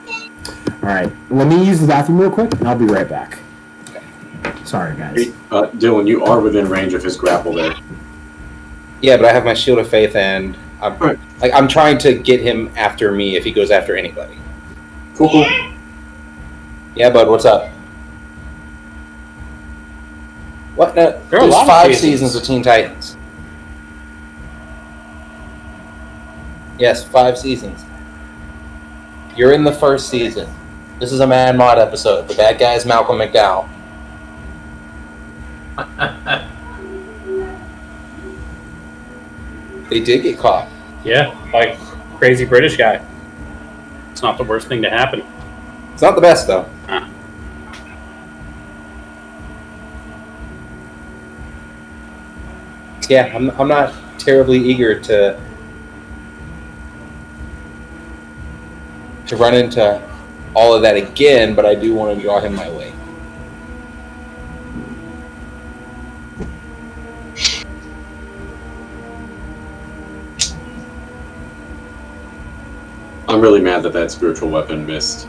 All right, let me use the bathroom real quick, and I'll be right back. Sorry, guys. Dylan, you are within range of his grapple there. Yeah, but I have my Shield of Faith, and I'm trying to get him after me if he goes after anybody. Cool. Yeah, bud, what's up? What? No, there's 5 seasons of Teen Titans. Yes, 5 seasons. You're in the first season. This is a Man Mod episode. The bad guy is Malcolm McDowell. They did get caught. Yeah, like crazy British guy. It's not the worst thing to happen. It's not the best, though. Yeah, I'm not terribly eager to run into all of that again, but I do want to draw him my way. I'm really mad that spiritual weapon missed.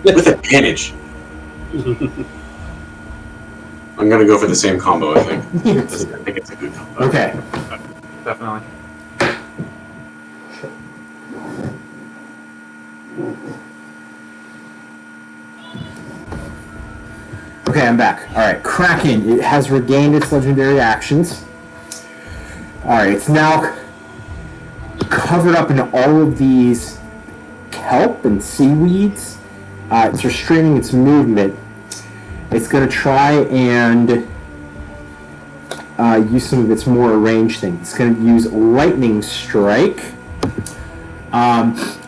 With advantage. I'm gonna go for the same combo, I think. I think it's a good combo. Okay. Definitely. Okay, I'm back. Alright, Kraken. It has regained its legendary actions. Alright, it's now covered up in all of these kelp and seaweeds. It's restraining its movement. It's going to try and use some of its more ranged things. It's going to use Lightning Strike.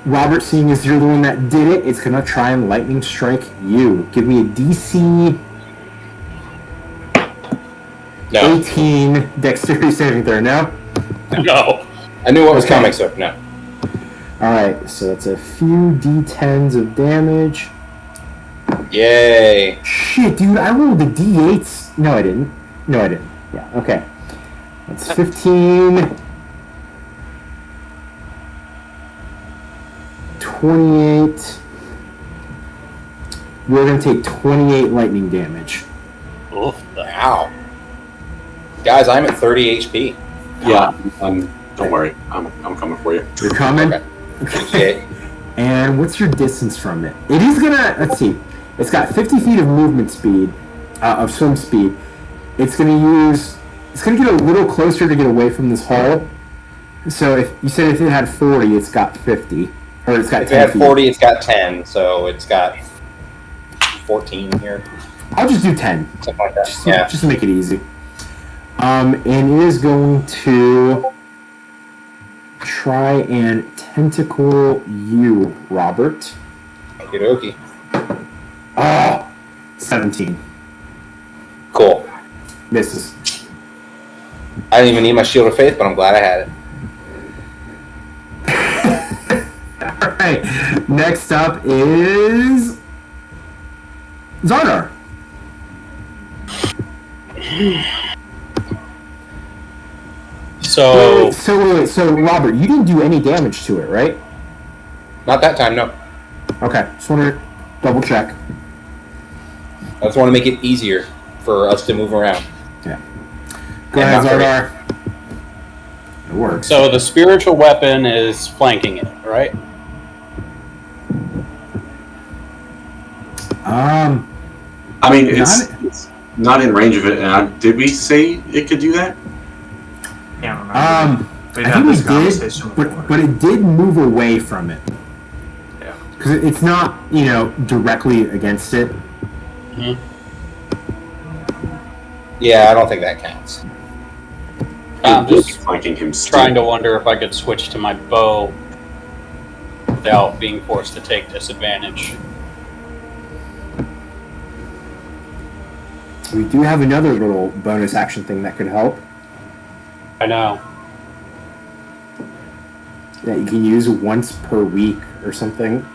Robert, seeing as you're the one that did it, it's going to try and Lightning Strike you. Give me a DC 18 Dexterity saving throw. No? No. I knew what was coming, so no. Alright, so that's a few D10s of damage. Yay. Shit, dude, I rolled the D8s. No, I didn't. Yeah, okay. That's 15. 28. We're going to take 28 lightning damage. Oof. Wow. Guys, I'm at 30 HP. Yeah, don't worry. I'm coming for you. You're coming? Okay. And what's your distance from it? It is going to, let's see. It's got 50 feet of movement speed. of swim speed. It's going to get a little closer to get away from this hull. So if you said if it had 40, it's got 50. Or it's got If 10 it had feet. 40, it's got 10, so it's got 14 here. I'll just do 10. Something like that. Just to make it easy. And it is going to try and tentacle you, Robert. Okie Oh, 17. Cool. Misses. I didn't even need my Shield of Faith, but I'm glad I had it. Alright, next up is Xardaar. So So Robert, you didn't do any damage to it, right? Not that time, no. Okay, just want to double check. I just want to make it easier for us to move around. Yeah. Go ahead, Xardaar. It works. So the spiritual weapon is flanking it, right? I mean, it's not in range of it. And did we say it could do that? Can't remember. We've I had think this we conversation did, before. but it did move away from it. Yeah. Because it's not, directly against it. Mm-hmm. Yeah, I don't think that counts. I'm just Flanking him still. trying to wonder if I could switch to my bow without being forced to take disadvantage. We do have another little bonus action thing that could help I know. that you can use once per week or something.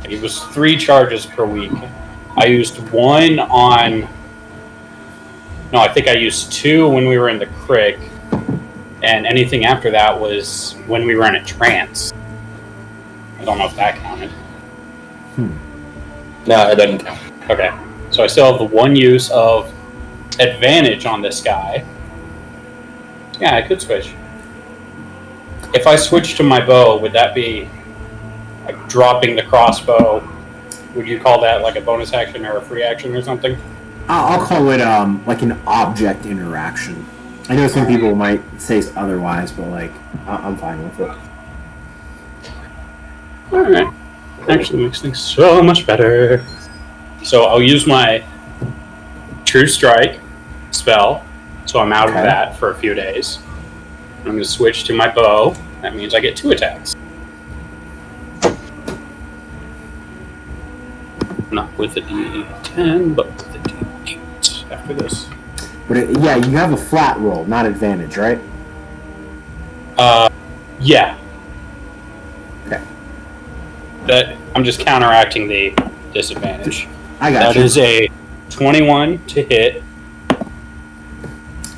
It was 3 charges per week. I used 1 on... No, I think I used 2 when we were in the crick. And anything after that was when we were in a trance. I don't know if that counted. No, it doesn't count. Okay. So I still have the 1 use of advantage on this guy. Yeah, I could switch. If I switch to my bow, would that be like dropping the crossbow? Would you call that like a bonus action or a free action or something? I'll call it like an object interaction. I know some people might say otherwise, but I'm fine with it. Alright. Actually makes things so much better. So I'll use my True Strike spell, so I'm out of that for a few days. I'm going to switch to my bow. That means I get 2 attacks. Not with the D10, but with the D8 after this. But you have a flat roll, not advantage, right? Yeah. Okay. That I'm just counteracting the disadvantage. I got That you. is a 21 to hit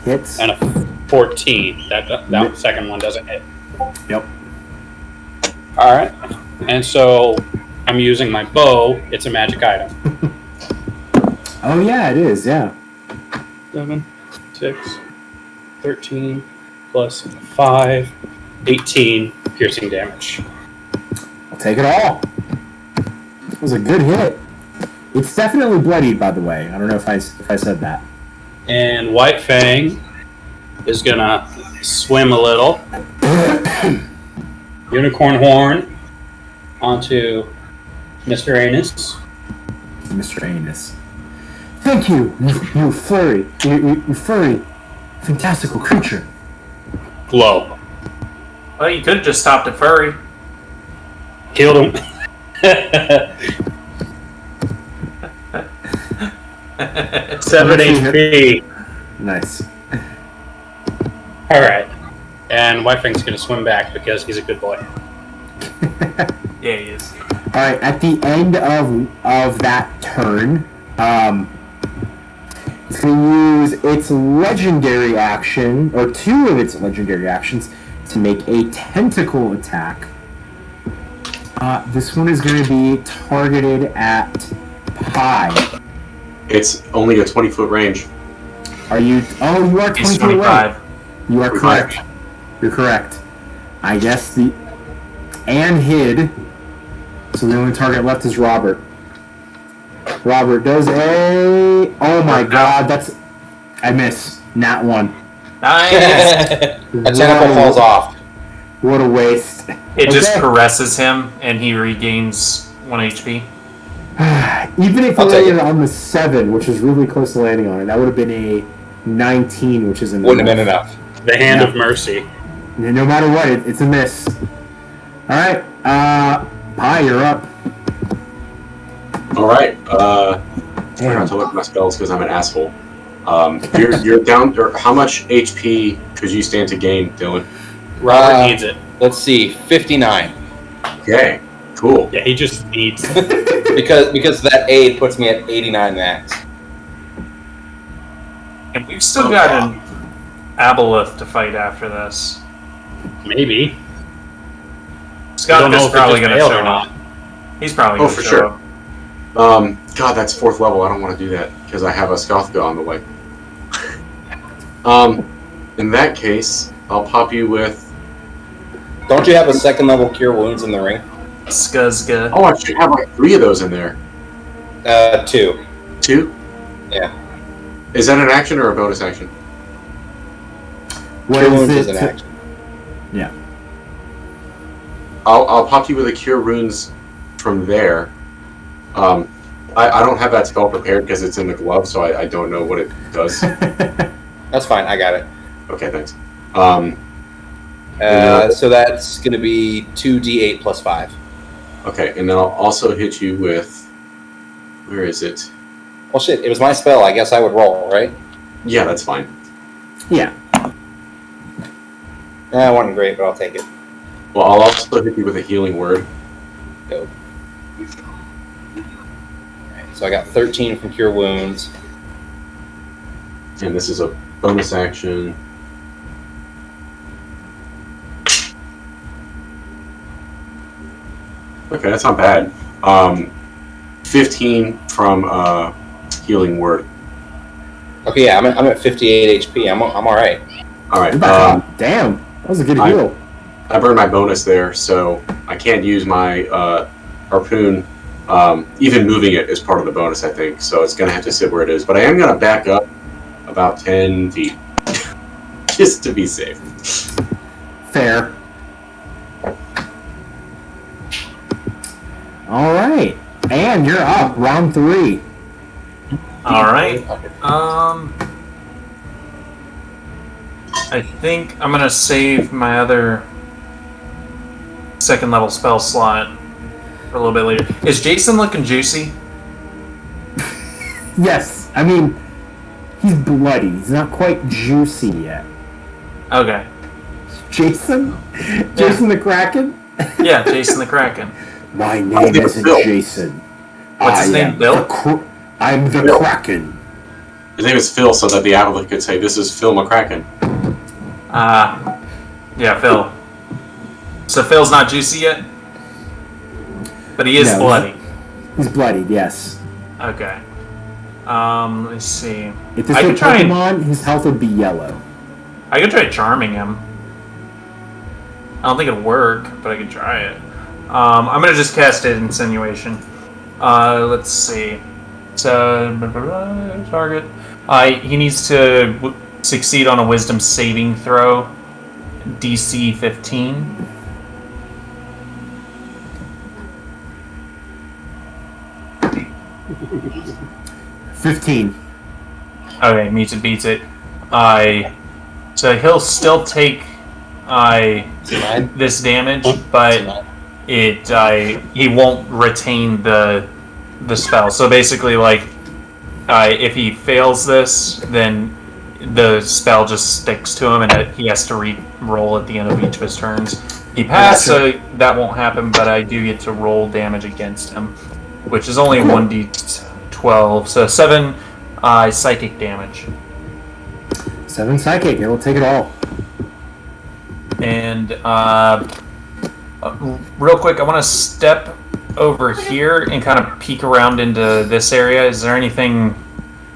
Hits. and a 14. That second one doesn't hit. Yep. All right. And so I'm using my bow. It's a magic item. Oh yeah, it is. Yeah. 7, 6, 13, plus 5, 18 piercing damage. I'll take it all. It was a good hit. It's definitely bloodied, by the way. I don't know if I said that. And White Fang is gonna swim a little. Unicorn Horn onto Mr. Anus. Mr. Anus. Thank you, you furry, you furry, fantastical creature. Glow. Well, you could have just stopped at furry. Killed him. 7 HP. Nice. Alright. And White Fang's gonna swim back because he's a good boy. Yeah, he is. All right. At the end of that turn, it's going to use its legendary action, or 2 of its legendary actions, to make a tentacle attack. This one is going to be targeted at Pi. It's only a 20-foot range. Are you? Oh, you are 20 He's feet away. 25. You are 25. correct. You're correct. I guess and hid. So the only target left is Robert. What Robert does a... Oh my god, that's... I miss. Nat 1. Nice! A tentacle falls off. What a waste. It just caresses him, and he regains 1 HP. Even if I landed on the 7, which is really close to landing on it, that would have been a 19, which isn't Wouldn't have been enough. The hand of mercy. No matter what, it's a miss. Alright, Pi, you're up. Alright, I forgot to look at my spells because I'm an asshole. You're down. How much HP could you stand to gain, Dylan? Robert needs it. Let's see, 59. Okay, cool. Yeah, he just needs because that aid puts me at 89 max. And we've still got an Aboleth to fight after this. Maybe. Scott is probably going to show up. He's probably going to show up. God, that's 4th level. I don't want to do that because I have a Skothga on the way. In that case, I'll pop you with... Don't you have a 2nd level Cure Wounds in the ring? Skuzga. Oh, I should have like 3 of those in there. 2. 2? Yeah. Is that an action or a bonus action? Cure Wounds is an action. Yeah. I'll pop you with a Cure Wounds from there. I don't have that spell prepared because it's in the glove, so I don't know what it does. That's fine, I got it. Okay, thanks. So that's going to be 2d8 plus 5. Okay, and then I'll also hit you with... Where is it? Well, shit, it was my spell. I guess I would roll, right? Yeah, that's fine. Yeah. It wasn't great, but I'll take it. Well, I'll also hit you with a healing word. Dope. So I got 13 from Cure Wounds. And this is a bonus action. Okay, that's not bad. 15 from healing word. Okay, yeah, I'm at 58 HP. I'm all right. All right. Damn, that was a good heal. I burned my bonus there, so I can't use my harpoon. Even moving it is part of the bonus, I think. So it's going to have to sit where it is. But I am going to back up about 10 feet, just to be safe. Fair. All right, and you're up. Round 3. All right. I think I'm gonna save my other 2nd level spell slot for a little bit later. Is Jason looking juicy? Yes, I mean he's bloody. He's not quite juicy yet. Okay. Jason? Jason the Kraken? Yeah, Jason the Kraken. My name isn't Jason. What's his name? Bill? I'm the Kraken. His name is Phil, so that the applicant could say, "This is Phil McCracken." Yeah, Phil. So Phil's not juicy yet? But he is bloody. He's bloodied, yes. Okay. Let's see. If this were Pokemon, his health would be yellow. I could try charming him. I don't think it'll work, but I could try it. I'm gonna just cast it Insinuation. Let's see. So target. He needs to succeed on a Wisdom saving throw, DC 15. Okay, meets it, beats it. So he'll still take this damage, but he won't retain the spell. So basically, like, if he fails this, then the spell just sticks to him, and he has to re-roll at the end of each of his turns. He passed, so that won't happen, but I do get to roll damage against him, which is only 1d12, so 7 psychic damage. 7 psychic, it'll take it all. And real quick, I want to step over here and kind of peek around into this area. Is there anything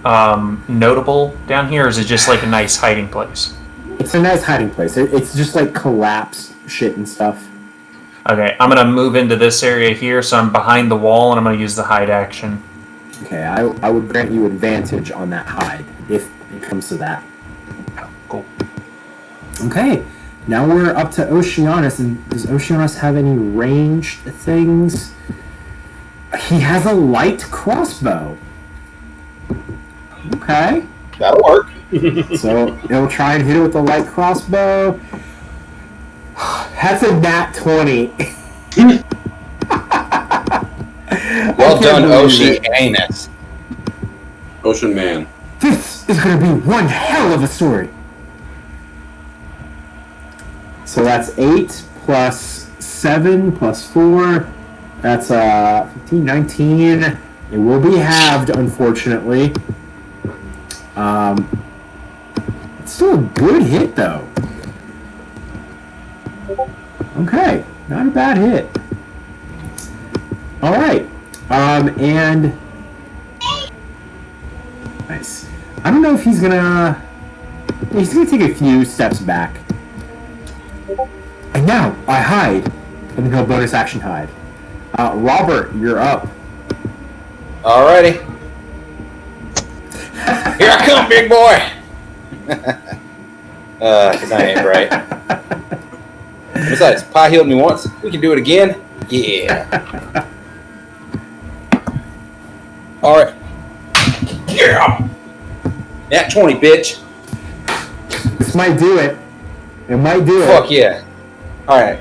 notable down here, or is it just like a nice hiding place? It's a nice hiding place. It's just like collapsed shit and stuff. Okay, I'm going to move into this area here, so I'm behind the wall, and I'm going to use the hide action. Okay, I would grant you advantage on that hide, if it comes to that. Cool. Okay, now we're up to Oceanus, and does Oceanus have any ranged things? He has a light crossbow. Okay. That'll work. So he'll try and hit it with a light crossbow. That's a nat 20. Well done, Oceanus. Ocean Man. This is going to be one hell of a story. So that's 8 plus 7 plus 4. That's 15, 19. It will be halved, unfortunately. It's still a good hit, though. Okay, not a bad hit. All right, and nice. I don't know if he's gonna take a few steps back. And now I hide, and then he'll bonus action hide. Robert, you're up. Alrighty. Here I come, big boy. Cause I ain't right. Besides, Pa healed me once. We can do it again. Yeah. All right. Yeah. Nat 20, bitch. This might do it. It might do it. Fuck yeah. All right.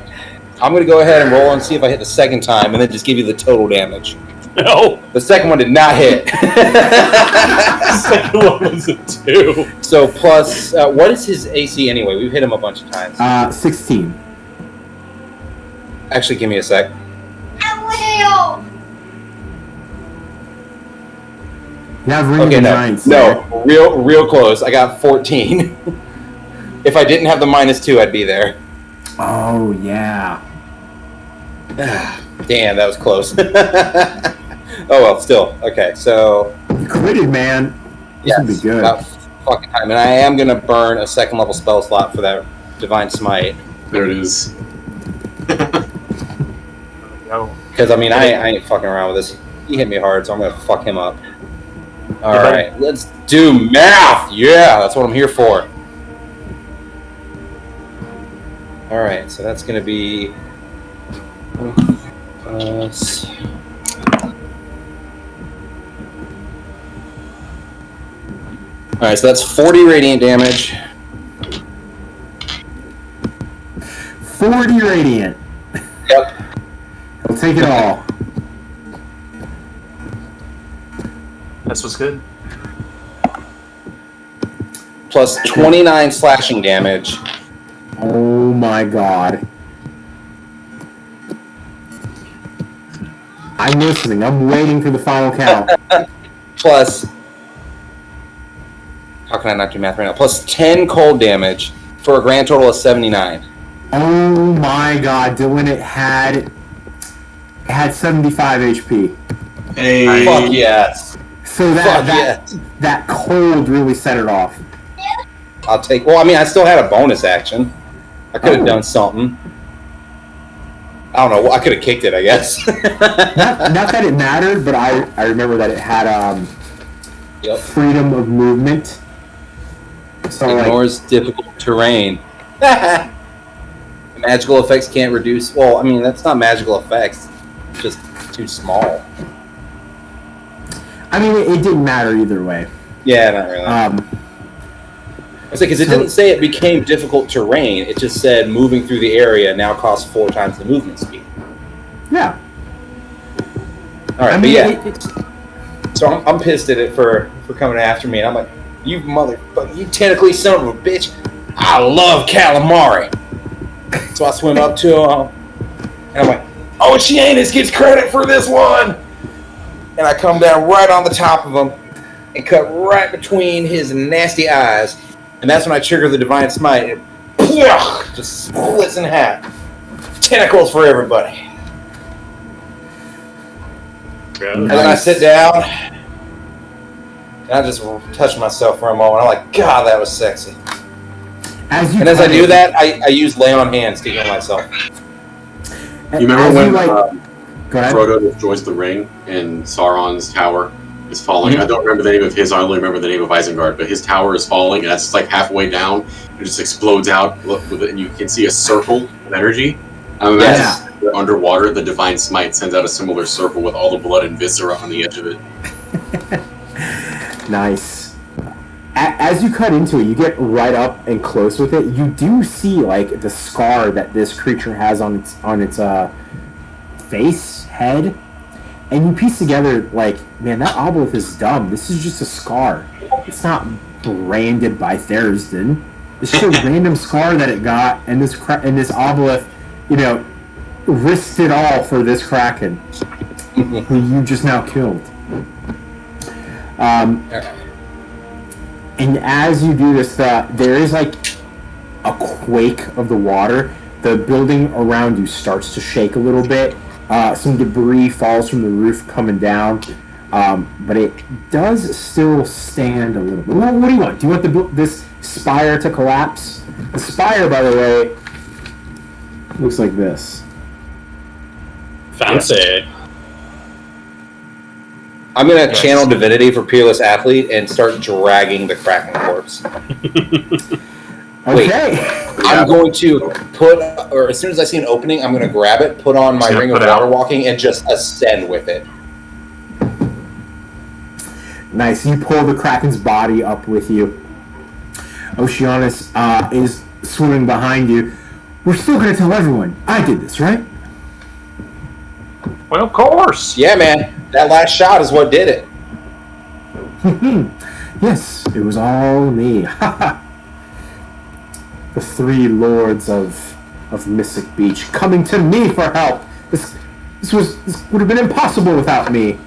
I'm gonna go ahead and roll and see if I hit the second time, and then just give you the total damage. No. The second one did not hit. The second one was a 2. So plus, what is his AC anyway? We've hit him a bunch of times. 16. Actually, give me a sec. You have ring Okay, of no, giants. no, real close. I got 14. If I didn't have the -2, I'd be there. Oh yeah. Damn, that was close. Oh well, still okay. So You critted, man. This would be good. about fucking time, and I am gonna burn a 2nd level spell slot for that Divine Smite. There it is. Yo. Because I mean, I ain't fucking around with this. He hit me hard, so I'm gonna fuck him up. All Yeah, right, let's do math. Yeah, that's what I'm here for. All right, so that's gonna be plus. All right, so that's 40 radiant damage. 40 radiant. Yep. I'll take it all. This was good. Plus 29 slashing damage. Oh my god. I'm listening. I'm waiting for the final count. Plus, how can I not do math right now? Plus 10 cold damage for a grand total of 79. Oh my god, Dylan, it had 75 HP. Hey. Fuck yes. So that cold really set it off. I'll take. Well, I mean, I still had a bonus action. I could have done something. I don't know. I could have kicked it, I guess. Not that it mattered, but I remember that it had freedom of movement. So Ignores difficult terrain. Magical effects can't reduce. Well, I mean, that's not magical effects. It's just too small. I mean, it didn't matter either way. Yeah, not really. I was like, because it didn't say it became difficult terrain. It just said moving through the area now costs 4 times the movement speed. Yeah. All right, I mean, So I'm pissed at it for coming after me, and I'm like, you motherfucker, you tentacly son of a bitch. I love calamari. So I swim up to him, and I'm like, Oceanus gets credit for this one. And I come down right on the top of him and cut right between his nasty eyes. And that's when I trigger the Divine Smite. And it just splits in half. Tentacles for everybody. And then I sit down, and I just touch myself for a moment. I'm like, God, that was sexy. And as I do that, I use lay on hands to heal myself. You remember when Go ahead. Frodo destroys the ring in Sauron's tower? is falling. I don't remember the name of his. I only remember the name of Isengard. But his tower is falling, and that's like halfway down. It just explodes out with it, and you can see a circle of energy. Underwater, the Divine Smite sends out a similar circle with all the blood and viscera on the edge of it. Nice. As you cut into it, you get right up and close with it. You do see like the scar that this creature has on its face, head, and you piece together like, man, that obelisk is dumb. This is just a scar. It's not branded by Therisden. It's just a random scar that it got, and this obelisk, risked it all for this Kraken, who you just now killed. And as you do this, there is like a quake of the water. The building around you starts to shake a little bit. Some debris falls from the roof coming down, but it does still stand a little bit. What do you want? Do you want this spire to collapse? The spire, by the way, looks like this. Fancy. I'm going to channel Divinity for Peerless Athlete and start dragging the Kraken corpse. Okay. I'm going to as soon as I see an opening, I'm going to grab it, put on my Ring of Water Walking, and just ascend with it. Nice. You pull the Kraken's body up with you. Oceanus is swimming behind you. We're still going to tell everyone. I did this, right? Well, of course. Yeah, man. That last shot is what did it. Yes, it was all me. The three lords of Mystic Beach coming to me for help. This would have been impossible without me.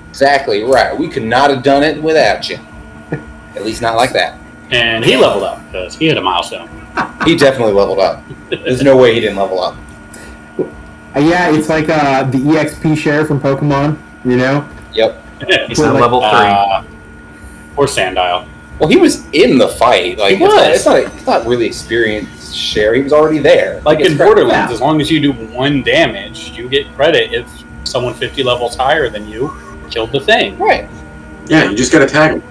Exactly right. We could not have done it without you. At least not like that. And he leveled up because he hit a milestone. He definitely leveled up. There's no way he didn't level up. Yeah, it's like the EXP share from Pokemon, Yep. He's at level 3. Or Sandile. Well, he was in the fight. Like he was. It's not really experienced share. He was already there. Like in Borderlands, as long as you do 1 damage, you get credit if someone 50 levels higher than you killed the thing. Right. Yeah, you just gotta tag him.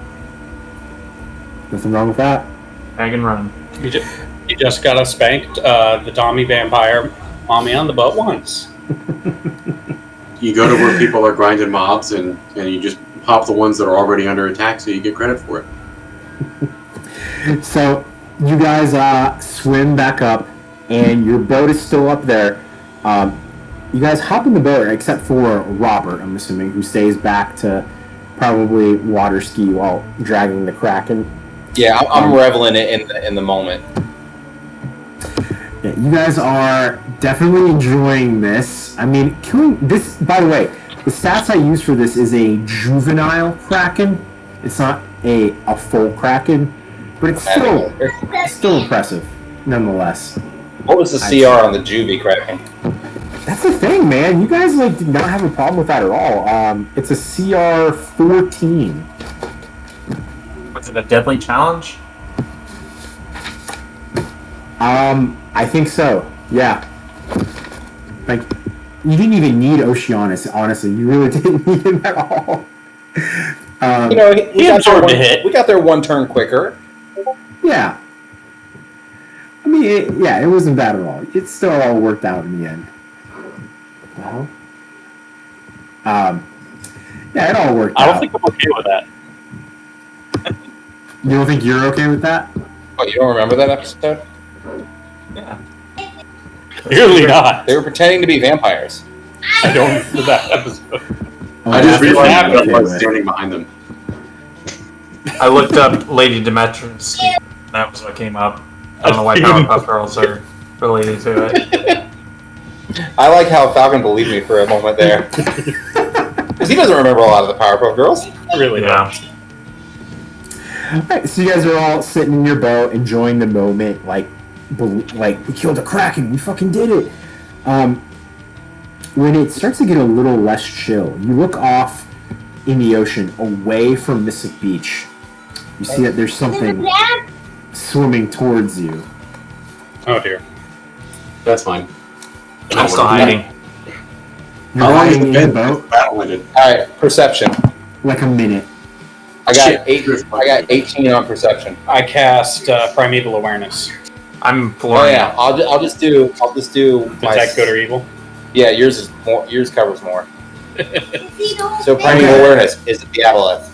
Nothing wrong with that. Tag and run. You just gotta spank the Tommy Vampire mommy on the butt once. You go to where people are grinding mobs, and you just pop the ones that are already under attack, so you get credit for it. So you guys swim back up, and your boat is still up there. You guys hop in the boat, except for Robert, I'm assuming, who stays back to probably water ski while dragging the Kraken. Yeah, I'm reveling it in the moment. Yeah, you guys are definitely enjoying this. I mean, killing this. By the way, the stats I use for this is a juvenile Kraken. It's not a full Kraken, but it's still impressive, nonetheless. What was the CR on the Juvie Kraken? That's the thing, man. You guys did not have a problem with that at all. It's a CR 14. Was it a deadly challenge? I think so. Yeah. Like, you didn't even need Oceanus. Honestly, you really didn't need him at all. We got there 1 turn quicker. Yeah. I mean, it wasn't bad at all. It still all worked out in the end. Well, yeah, it all worked out. I don't think I'm okay with that. You don't think you're okay with that? Oh, you don't remember that episode? Yeah. Clearly not. They were pretending to be vampires. I don't remember that episode. Oh, I just realized I was okay, standing behind them. I looked up Lady Demetrius. That was what came up. I don't know why Powerpuff Girls are related to it. I like how Falcon believed me for a moment there. Because he doesn't remember a lot of the Powerpuff Girls. Really Yeah. Alright, so you guys are all sitting in your boat, enjoying the moment, like we killed a Kraken, we fucking did it. When it starts to get a little less chill, you look off in the ocean, away from Mystic Beach. You see that there's something swimming towards you. Oh dear. That's fine. I'm still hiding. You're lying in the boat. Battle ended. Alright, perception. like a minute. I got 18 on perception. I cast Primeval Awareness. I'm flooring. Oh yeah, I'll just do. Detect good or evil. Yeah, yours is more. Yours covers more. So Primeval Awareness is the aboleth.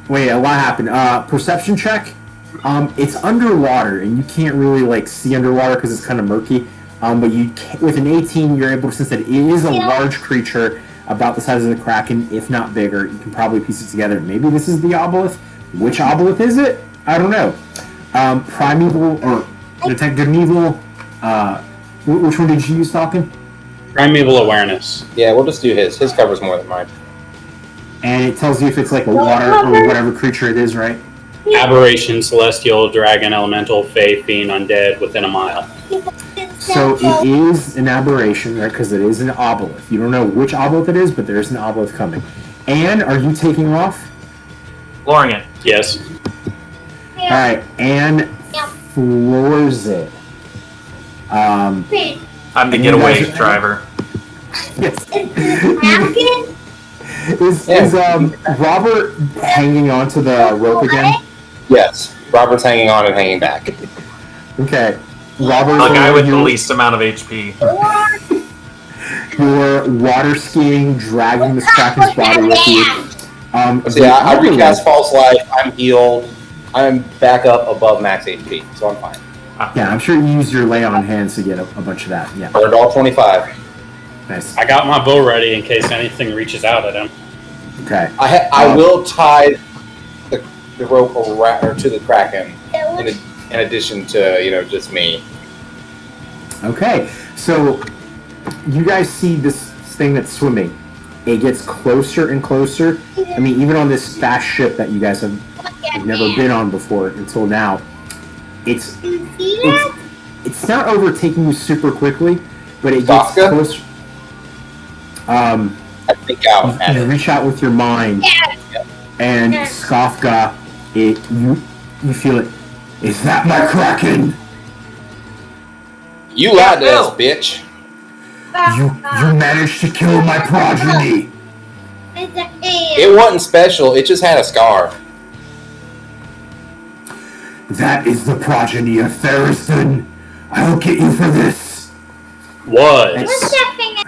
Wait, what happened? Perception check. It's underwater, and you can't really like see underwater because it's kind of murky. But you, with an 18, you're able to sense that it is a large creature, about the size of the Kraken, if not bigger. You can probably piece it together. Maybe this is the Obelith. Which Obelith is it? I don't know. Primeval or Detect Good and Evil. Which one did you use, Falcon? Primeval Awareness. Yeah, we'll just do his. His covers more than mine. And it tells you if it's like a water or whatever creature it is, right? Aberration, Celestial, Dragon, Elemental, Fae, Fiend, Undead, within a mile. So it is an aberration, right? Because it is an Obelith. You don't know which Obelith it is, but there is an Obelith coming. Anne, are you taking off? Flooring it. Yes. Alright, Anne floors it. I'm the getaway driver. Yes. Is Robert hanging onto the rope again? Yes. Robert's hanging on and hanging back. Okay. Robert, The guy with the least amount of HP. You're water skiing, dragging this Kraken's body with you. I recast False Life. I'm healed. I'm back up above max HP, so I'm fine. Yeah, I'm sure you use your lay on hands to get a bunch of that. Yeah. Burned all 25. Nice. I got my bow ready in case anything reaches out at him. Okay. I will tie the rope around, to the Kraken in addition to just me. Okay. So you guys see this thing that's swimming. It gets closer and closer. I mean, even on this fast ship that you guys have never been on before until now, it's not overtaking you super quickly, but it gets closer. I think out. You reach out with your mind, and Skafka, you feel it. Is that my Kraken? You lied to us, bitch. You managed to kill my progeny. It wasn't special. It just had a scar. That is the progeny of Theriston. I'll get you for this.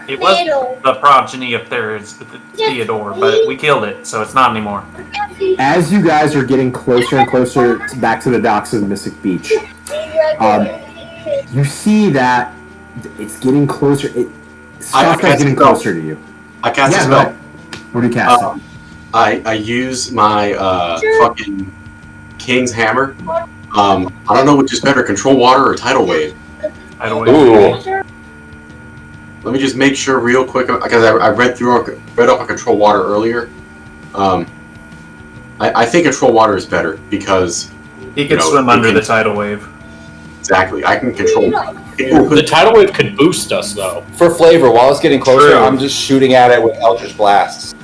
It was the progeny of Theodore, but we killed it, so it's not anymore. As you guys are getting closer and closer back to the docks of Mystic Beach, you see that it's getting closer. Skafka's getting closer to you. I cast a spell. What do you cast? I use my fucking King's Hammer. I don't know which is better, Control Water or Tidal Wave. Tidal Wave. Ooh. Let me just make sure real quick, because I read up on Control Water earlier. I think Control Water is better because he can swim under the tidal wave. Exactly, I can control. The tidal wave could boost us, though. For flavor, while it's getting closer, True. I'm just shooting at it with Eldritch Blasts.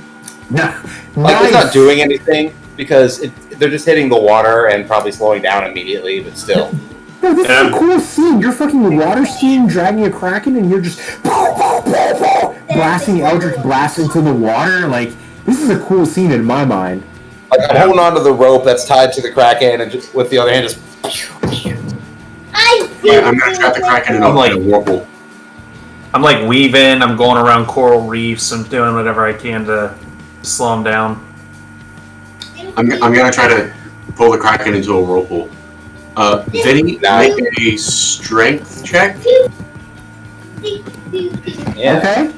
No, It's not doing anything because they're just hitting the water and probably slowing down immediately, but still. No, this is a cool scene. You're fucking water skiing, dragging a Kraken, and you're just blasting Eldritch Blast into the water. Like, this is a cool scene in my mind. Like, I'm holding onto the rope that's tied to the Kraken, and just with the other hand, just. I'm gonna trap the Kraken in a whirlpool. I'm like weaving, I'm going around coral reefs, I'm doing whatever I can to slow him down. I'm gonna try to pull the Kraken into a whirlpool. Vinny, make a strength check. Yeah. Okay.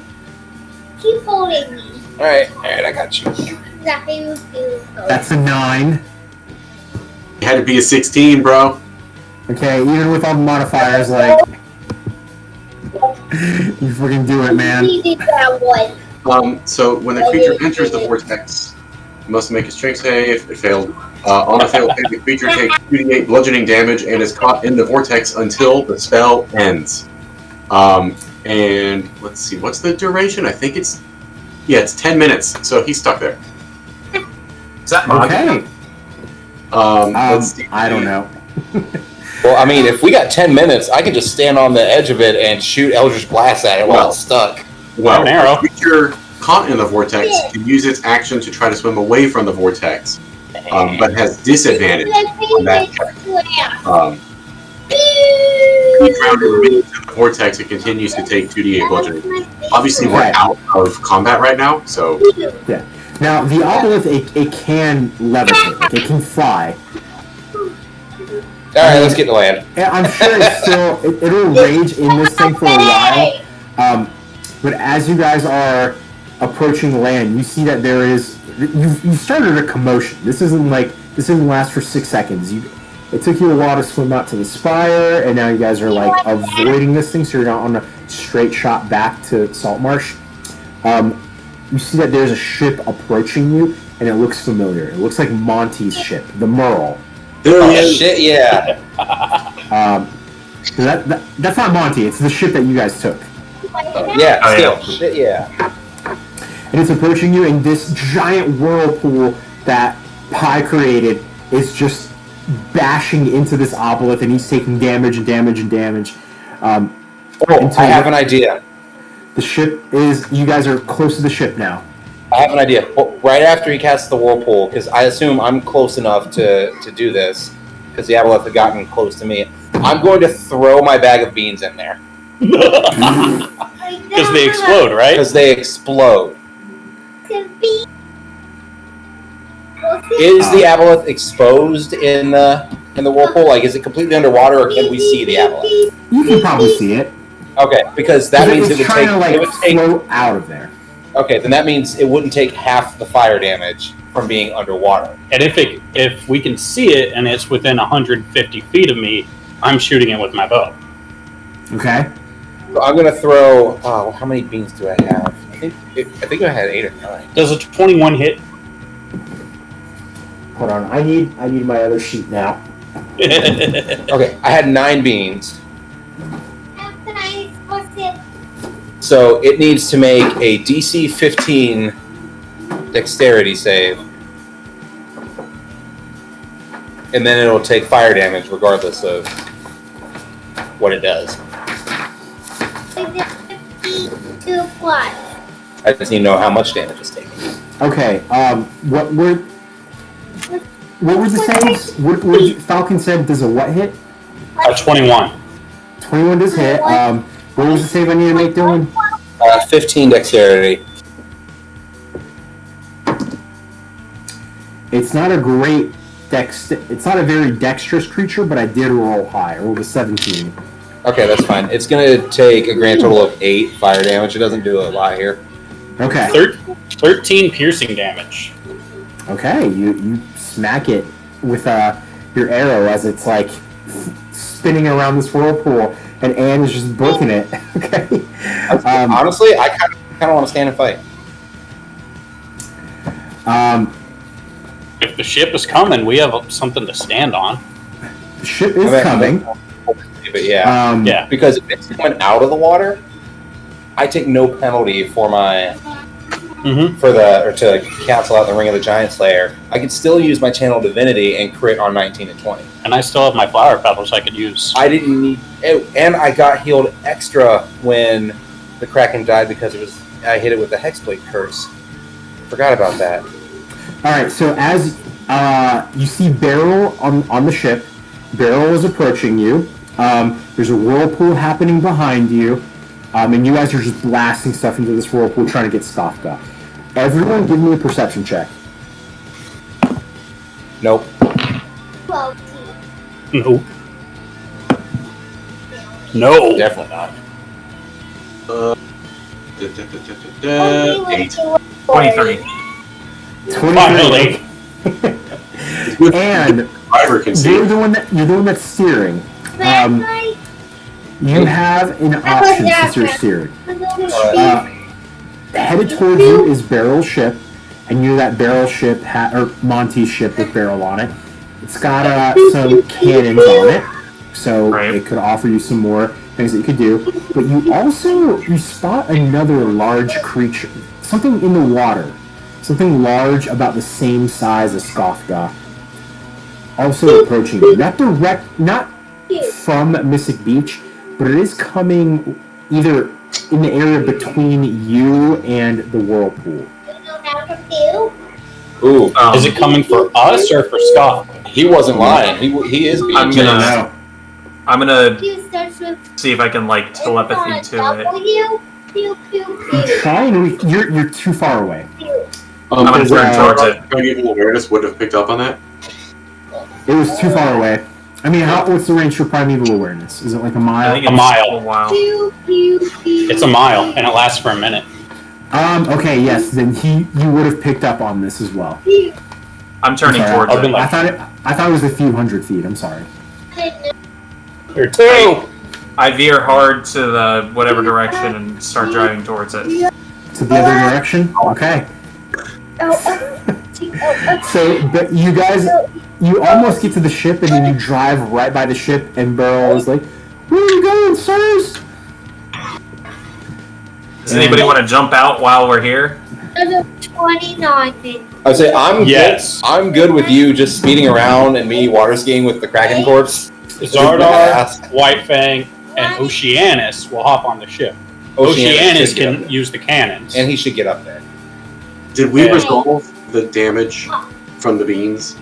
Keep holding me. Alright, I got you. That's a 9. It had to be a 16, bro. Okay, even with all the modifiers, like, you freaking do it, man. So when the creature enters the vortex, you must make a strength save. It failed. On a failed save, the creature takes 2d8 bludgeoning damage and is caught in the vortex until the spell ends. And let's see, what's the duration? I think it's 10 minutes. So he's stuck there. Is that Okay. Let's see. I don't know. Well, I mean, if we got 10 minutes, I can just stand on the edge of it and shoot Eldritch Blast at it while it's stuck. Well, An arrow. the caught in the vortex can use its action to try to swim away from the vortex, but has disadvantage on that check. Each round it remains in the vortex, it continues to take 2d8 bludgeoning. Obviously, we're out of combat right now, so... Yeah. Now, the obelisk, it can levitate. Like, it can fly. Alright, let's get to land. And I'm sure it's still... It'll rage in this thing for a while. But as you guys are approaching land, you see that there is... You started a commotion. This isn't last for 6 seconds. It took you a while to swim out to the spire, and now you guys are like avoiding this thing, so you're not on a straight shot back to Saltmarsh. You see that there's a ship approaching you, and it looks familiar. It looks like Monty's ship, the Merle. Oh shit, yeah. That's not Monty. It's the ship that you guys took. Yeah, still. Shit, yeah. And it's approaching you, and this giant whirlpool that Pi created is just bashing into this obelisk, and he's taking damage and damage and damage. I have an idea. The ship is... You guys are close to the ship now. I have an idea. Well, right after he casts the whirlpool, because I assume I'm close enough to do this, because the obelisk had gotten close to me, I'm going to throw my bag of beans in there. Because they explode, right? Because they explode. Is the aboleth exposed in the whirlpool? Like, is it completely underwater, or can we see the aboleth? You can probably see it. Okay, because that means it would float out of there. Okay, then that means it wouldn't take half the fire damage from being underwater. And if we can see it and it's within 150 feet of me, I'm shooting it with my bow. Okay. So I'm gonna throw. Oh, how many beans do I have? I think I had 8 or 9. Does a 21 hit? Hold on, I need my other sheet now. Okay, I had 9 beans. So it needs to make a DC 15 dexterity save. And then it'll take fire damage regardless of what it does. I just need to know how much damage it's taking. Okay, what were the saves? What Falcon said does a what hit? 21. 21 does hit. What was the save I need to make, Dylan? 15 dexterity. It's not a great it's not a very dexterous creature, but I did roll high. I rolled a 17. Okay, that's fine. It's going to take a grand total of 8 fire damage. It doesn't do a lot here. Okay. 13 piercing damage. Okay, you smack it with your arrow as it's like spinning around this whirlpool, and Anne is just booking it. Okay. Honestly, I kind of want to stand and fight. If the ship is coming, we have something to stand on. The ship is coming. But yeah. Yeah. Because if it's coming out of the water, I take no penalty for my... to cancel out the Ring of the Giant Slayer. I could still use my Channel Divinity and crit on 19 and 20. And I still have my flower petals I could use. I didn't need... And I got healed extra when the Kraken died because I hit it with the Hexblade Curse. Forgot about that. Alright, so as you see Beryl on the ship, Beryl is approaching you. There's a whirlpool happening behind you. And you guys are just blasting stuff into this whirlpool trying to get Skafka. Everyone give me a perception check. Nope. Nope. No. Definitely not. 8. 23. 23. And Driver can see. you're the one that's steering. You have an option since you're steering. Headed towards you is Beryl's ship, and you know that Beryl ship or Monty's ship with Beryl on it. It's got some cannons on it, so it could offer you some more things that you could do. But you spot another large creature, something in the water, something large about the same size as Skafka, also approaching you. Not from Mystic Beach, but it is coming either in the area between you and the whirlpool. Ooh, Is it coming for us or for Scott? he wasn't lying. He is being I'm chased. gonna see if I can like telepathy to it. Try and you're too far away. I'm gonna turn towards it. Primeval awareness would have picked up on that. It was too far away. I mean, what's the range for primeval awareness? Is it like a I mile? think A it's mile. a while. It's a mile, and it lasts for a minute. Okay, yes. Then you would have picked up on this as well. I'm turning Sorry, towards I've been it. I thought it was a few hundred feet. I'm sorry. Or two. I veer hard to the whatever direction and start driving towards it. To the other direction. Okay. So, but you guys, you almost get to the ship, and then you drive right by the ship, and Beryl is like, "Where are you going, sirs?" Does anybody want to jump out while we're here? 29 minutes. I would say Yes. I'm good with you just speeding around and me water skiing with the Kraken corpse. Xardaar, White Fang, and Oceanus will hop on the ship. Oceanus should get up can there. use the cannons. And he should get up there. Did we Yeah. resolve the damage from the beans?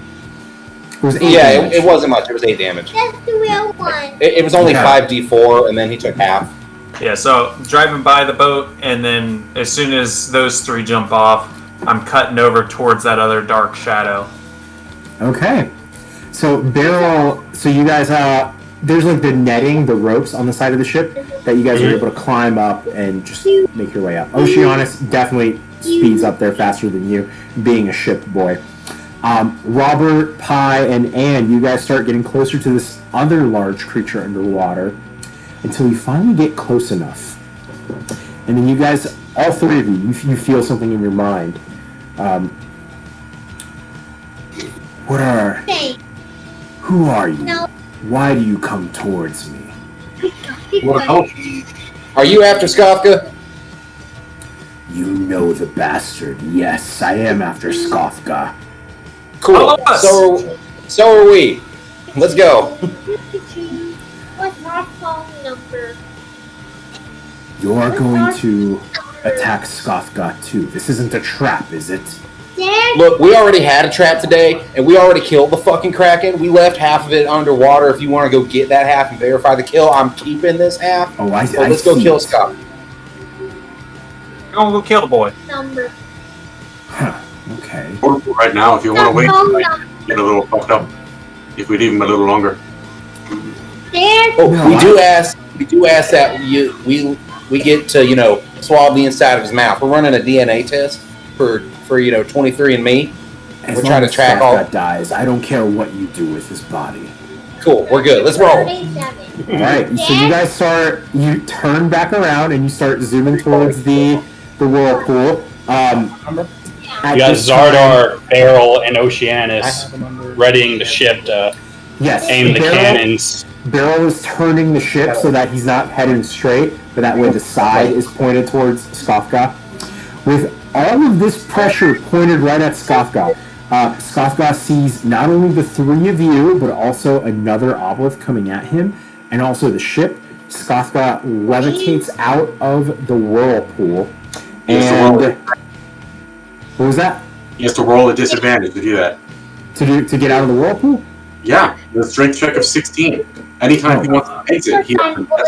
It was 8 Yeah, damage. it wasn't much. It was 8 damage. That's the real one. It was only Okay. 5d4, and then he took half. Yeah, so driving by the boat, and then as soon as those three jump off, I'm cutting over towards that other dark shadow. Okay. So Beryl, so you guys, there's like the netting, the ropes on the side of the ship that you guys are able to climb up and just make your way up. Oceanus definitely speeds up there faster than you, being a ship boy. Robert, Pi, and Anne, you guys start getting closer to this other large creature underwater until you finally get close enough. And then you guys, all three of you feel something in your mind. Who are you? No. Why do you come towards me? What help? Are you after Skafka? You know the bastard. Yes, I am after Skafka. Cool. Follow us. So are we. Let's go. What's my phone number? You're going to attack Skafka too. This isn't a trap, is it? Dad? Look, we already had a trap today, and we already killed the fucking Kraken. We left half of it underwater. If you want to go get that half and verify the kill, I'm keeping this half. Oh, I see. So let's go kill Skafka. We're gonna go kill the boy. Number. Huh. Okay. Portable right now, if you want to wait, phone like, number. get a little fucked up. If we leave him a little longer. Dad? Oh, No, we do ask that we get to swab the inside of his mouth. We're running a DNA test for 23andMe. As We're long trying to as track Skafka all. dies. I don't care what you do with his body. Cool, we're good. Let's roll. 37. All right. So you guys you turn back around and you start zooming towards the whirlpool. At You got this time- Xardaar, Beryl, and Oceanus readying the ship to Yes. aim the Beryl- cannons. Beryl is turning the ship so that he's not heading straight, but that way the side is pointed towards Skafka. With all of this pressure pointed right at Skafka, Skafka sees not only the three of you, but also another obelisk coming at him, and also the ship. Skafka levitates out of the whirlpool, and what was that? He has to roll a disadvantage to do that. To get out of the whirlpool? Yeah, the strength check of 16. Anytime he wants to exit, that's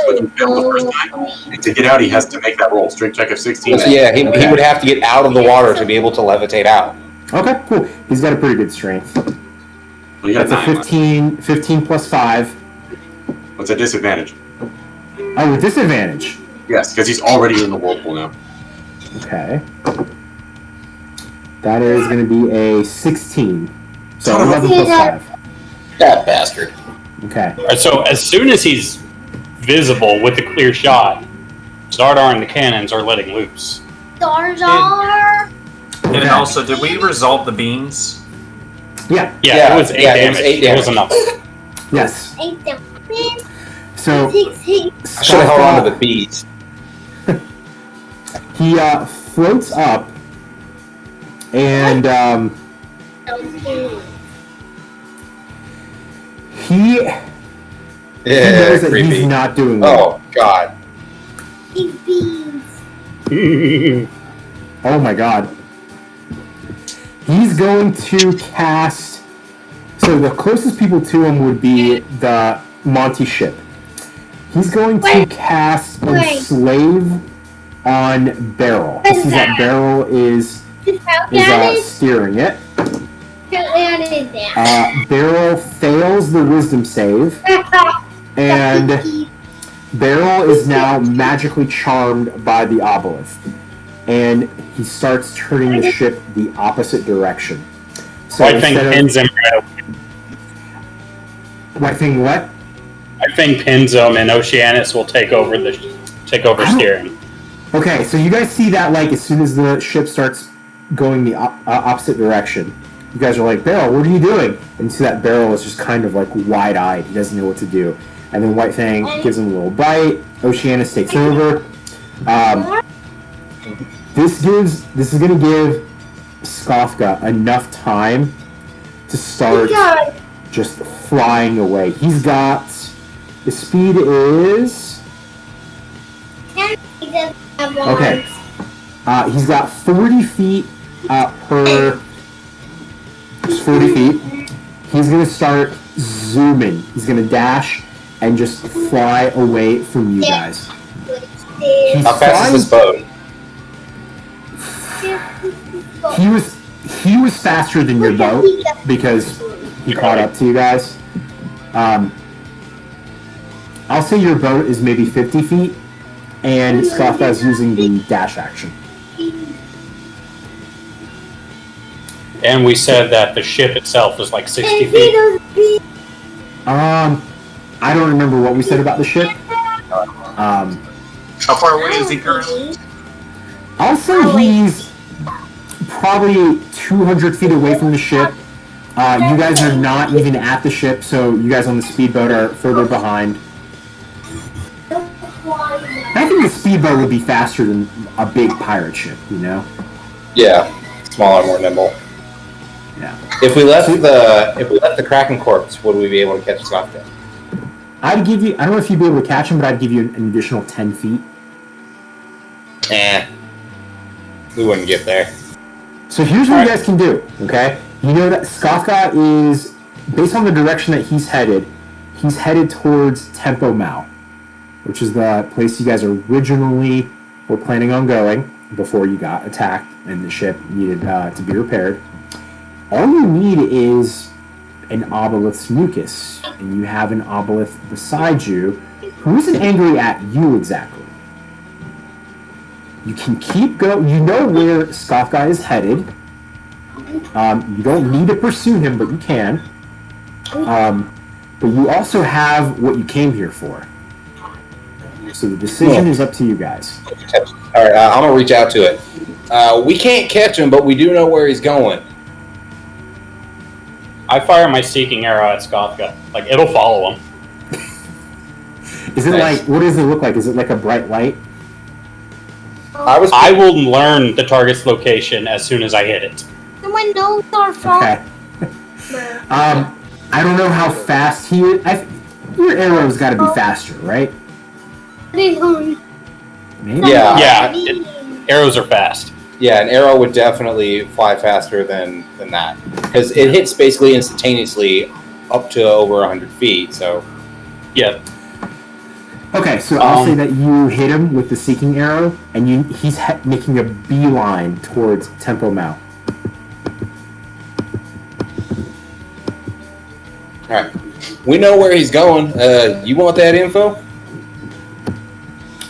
what he failed the first time. And to get out, he has to make that roll. Strength check of 16. So yeah, he would have to get out of the water to be able to levitate out. Okay, cool. He's got a pretty good strength. Well, you got That's a 9. 15 plus 5. What's a disadvantage? Oh, with disadvantage. Yes, because he's already in the whirlpool now. Okay. That is going to be a 16. So Son of a- 11 plus 5. That bastard. Okay. Alright, so as soon as he's visible with a clear shot, Xardaar and the cannons are letting loose. Xardaar. And Okay. also, did we resolve the beans? Yeah. Yeah, it was 8 yeah, it damage. was 8 It was damage. enough. Yes. 8 damage. So 16. I should have held on to the beads. he floats up and he knows that he's not doing well. Oh God. Big beans. Oh my god. He's going to cast... So the closest people to him would be the Monty ship. He's going to cast Enslave on Beryl. This is that Beryl is steering it. Beryl fails the wisdom save, and Beryl is now magically charmed by the obelisk, and he starts turning the ship the opposite direction. So I think pins him. White thing what? I think pins him, and Oceanus will take over steering. Okay, so you guys see that like as soon as the ship starts going the opposite direction, you guys are like, Beryl, what are you doing? And you see that Beryl is just kind of like wide-eyed. He doesn't know what to do. And then White Fang gives him a little bite. Oceanus takes over. This is going to give Skofka enough time to start just flying away. He's got... The speed is... Okay. He's got 40 feet per... Just 40 feet. He's going to start zooming. He's going to dash and just fly away from you guys. How fast is this boat? He was faster than your boat because he caught up to you guys. I'll say your boat is maybe 50 feet, and Skofka is using the dash action. And we said that the ship itself is like 60 feet. I don't remember what we said about the ship. How far away is he currently? I'll say he's probably 200 feet away from the ship. You guys are not even at the ship, so you guys on the speedboat are further behind. I think the speedboat would be faster than a big pirate ship, you know? Yeah, smaller, more nimble. Yeah. If we left the Kraken corpse, would we be able to catch Skofka? I'd give you... I don't know if you'd be able to catch him, but I'd give you an additional 10 feet. We wouldn't get there. So here's what you guys can do, okay? You know that Skofka is... Based on the direction that he's headed towards Tempo Mau, which is the place you guys originally were planning on going before you got attacked and the ship needed to be repaired. All you need is an obelisk mucus, and you have an obelisk beside you who isn't angry at you exactly. You can keep going. You know where Skofka is headed. You don't need to pursue him, but you can. But you also have what you came here for. So the decision is up to you guys. All right, I'm gonna reach out to it. We can't catch him, but we do know where he's going. I fire my seeking arrow at Skofka. Like, it'll follow him. Is it like, what does it look like? Is it like a bright light? I will learn the target's location as soon as I hit it. Someone knows our phone. Okay. I don't know how fast he is. Your arrow's got to be faster, right? Maybe? Yeah. Arrows are fast. Yeah, an arrow would definitely fly faster than that. Because it hits basically instantaneously up to over 100 feet, so... Yeah. Okay, so I'll say that you hit him with the seeking arrow, and he's making a beeline towards Tempo Mau. Alright. We know where he's going. You want that info?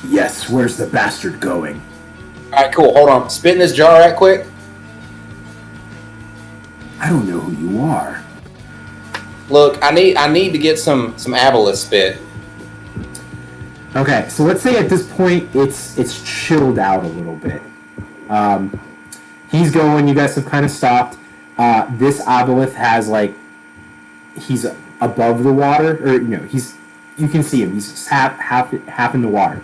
Yes, where's the bastard going? Alright, cool. Hold on. Spit in this jar right quick. I don't know who you are. Look, I need to get some obelisk spit. Okay, so let's say at this point it's chilled out a little bit. He's going, you guys have kind of stopped. This obelisk has he's above the water, or you can see him. He's half in the water.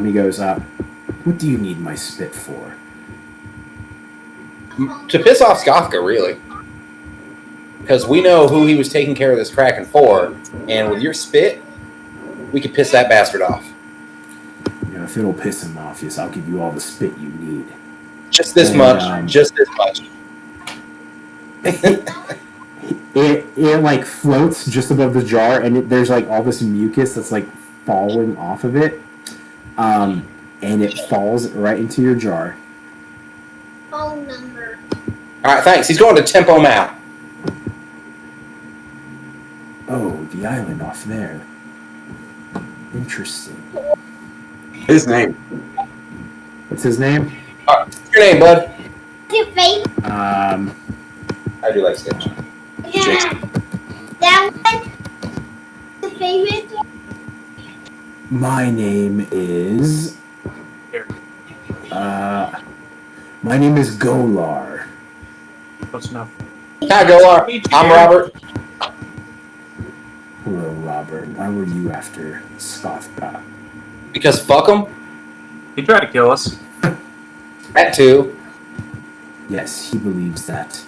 He goes, what do you need my spit for? To piss off Skofka, really. Because we know who he was taking care of this Kraken for, and with your spit, we could piss that bastard off. if it'll piss him off, yes, I'll give you all the spit you need. Just this much. Just this much. It like floats just above the jar, and there's like all this mucus that's like falling off of it, and it falls right into your jar. Phone number. All right, thanks. He's going to Tempo Map. Oh, the island off there. Interesting. His name. What's his name? What's your name, bud? What's your favorite? I do like Stitch. Yeah. That one? The favorite one? My name is... my name is Golar. Close enough. Hi, Golar. I'm Robert. Hello, Robert. Why were you after Scothka? Because fuck him. He tried to kill us. That too. Yes, he believes that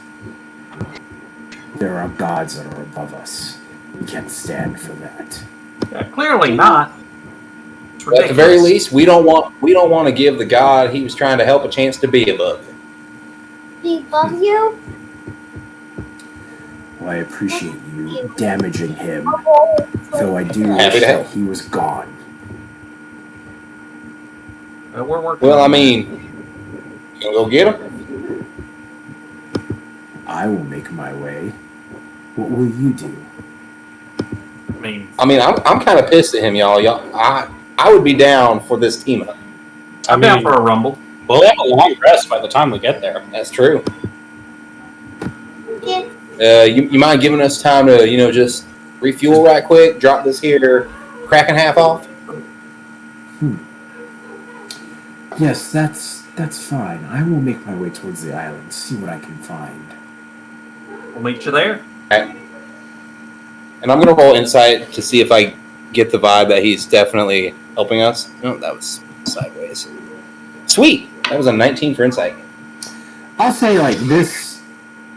there are gods that are above us. We can't stand for that. Yeah, clearly not. It's But at the very least, we don't want to give the god he was trying to help a chance to be above. He loves you? Well, I appreciate you damaging him, though I do Happy wish to help. that he was gone. We're working. Well, I on that. mean, you gonna go get him? I will make my way. What will you do? I I'm mean, kind of pissed at him, y'all. I would be down for this team up. I'm down for a rumble. We'll have a long rest by the time we get there. That's true. Yeah. You mind giving us time to, just refuel right quick, drop this here Kraken half off? Yes, that's fine. I will make my way towards the island, see what I can find. We'll meet you there. Okay. And I'm going to roll insight to see if I get the vibe that he's definitely helping us. No, that was sideways. Sweet! That was a 19 for insight. I'll say, like, this...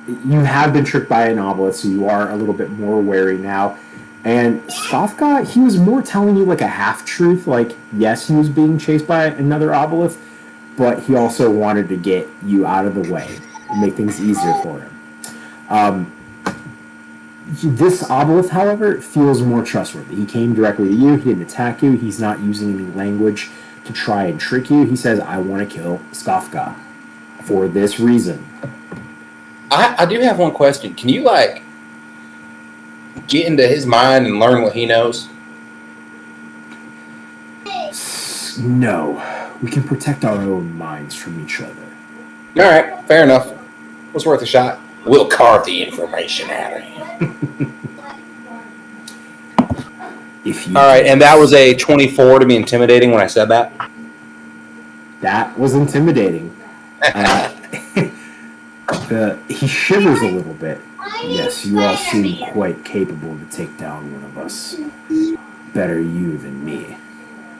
You have been tricked by an obelisk, so you are a little bit more wary now. And Sofka, he was more telling you, like, a half-truth. Like, yes, he was being chased by another obelisk, but he also wanted to get you out of the way and make things easier for him. This obelisk, however, feels more trustworthy. He came directly to you. He didn't attack you. He's not using any language to try and trick you. He says, I want to kill Skofka for this reason. I do have one question. Can you, get into his mind and learn what he knows? No. We can protect our own minds from each other. All right, fair enough. What's worth a shot? We'll carve the information out of him. All right, and that was a 24 to be intimidating when I said that? That was intimidating. He shivers a little bit. Yes, you all seem quite capable to take down one of us. Better you than me.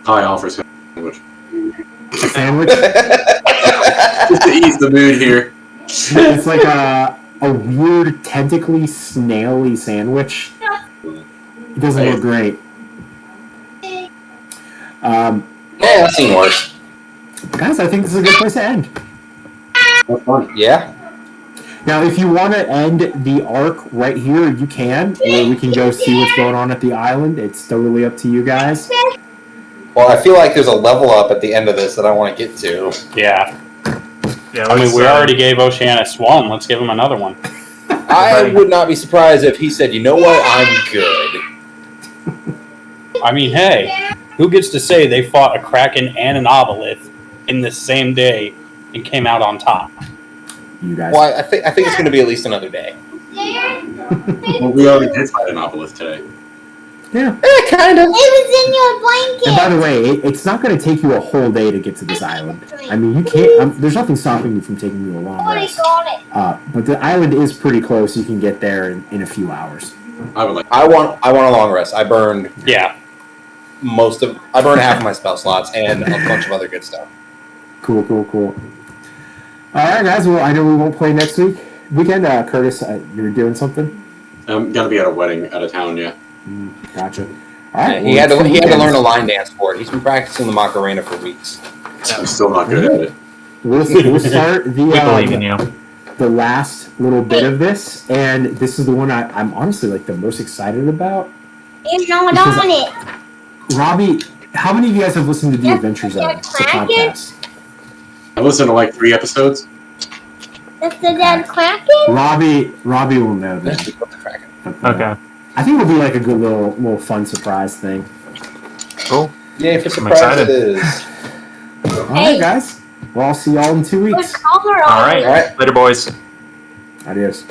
I offer sandwich. A sandwich? Just to ease the mood here. It's like a weird, tentacly, snaily sandwich. It doesn't look great. Yeah, I've seen worse. Guys, I think this is a good place to end. That's fun. Yeah? Now, if you want to end the arc right here, you can, or we can go see what's going on at the island. It's totally up to you guys. Well, I feel like there's a level up at the end of this that I want to get to. Yeah. Yeah, I mean, we already gave Oceanus one. Let's give him another one. I would not be surprised if he said, you know what, I'm good. I mean, hey, who gets to say they fought a Kraken and an Obelisk in the same day and came out on top? You guys. Well, I think it's going to be at least another day. Well, we already did fight an obelisk today. Yeah. Kind of. It was in your blanket. And by the way, it's not going to take you a whole day to get to this island. I mean, you can't. There's nothing stopping you from taking you a long rest. But the island is pretty close. You can get there in a few hours. I would like. I want a long rest. I burned Yeah. half of my spell slots and a bunch of other good stuff. Cool. All right, guys. Well, I know we won't play next weekend. Curtis, you're doing something? I'm gonna be at a wedding out of town. Yeah. Gotcha. All right. He had to learn a line dance for it. He's been practicing the Macarena for weeks. I'm still not good at it. We'll start We believe in the you. the last little bit of this, and this is the one I'm honestly like the most excited about. It's not on it. Robbie, how many of you guys have listened to the Yeah, Adventures Zone, yeah, the podcast? I listened to like 3 episodes. That's the dead Kraken? Robbie will know this. Okay. I think it'll be like a good little fun surprise thing. Cool. Yay for I'm excited. surprises. All right, guys. Well, I'll see y'all in 2 What weeks. color All are right. All right. Later, boys. Adios.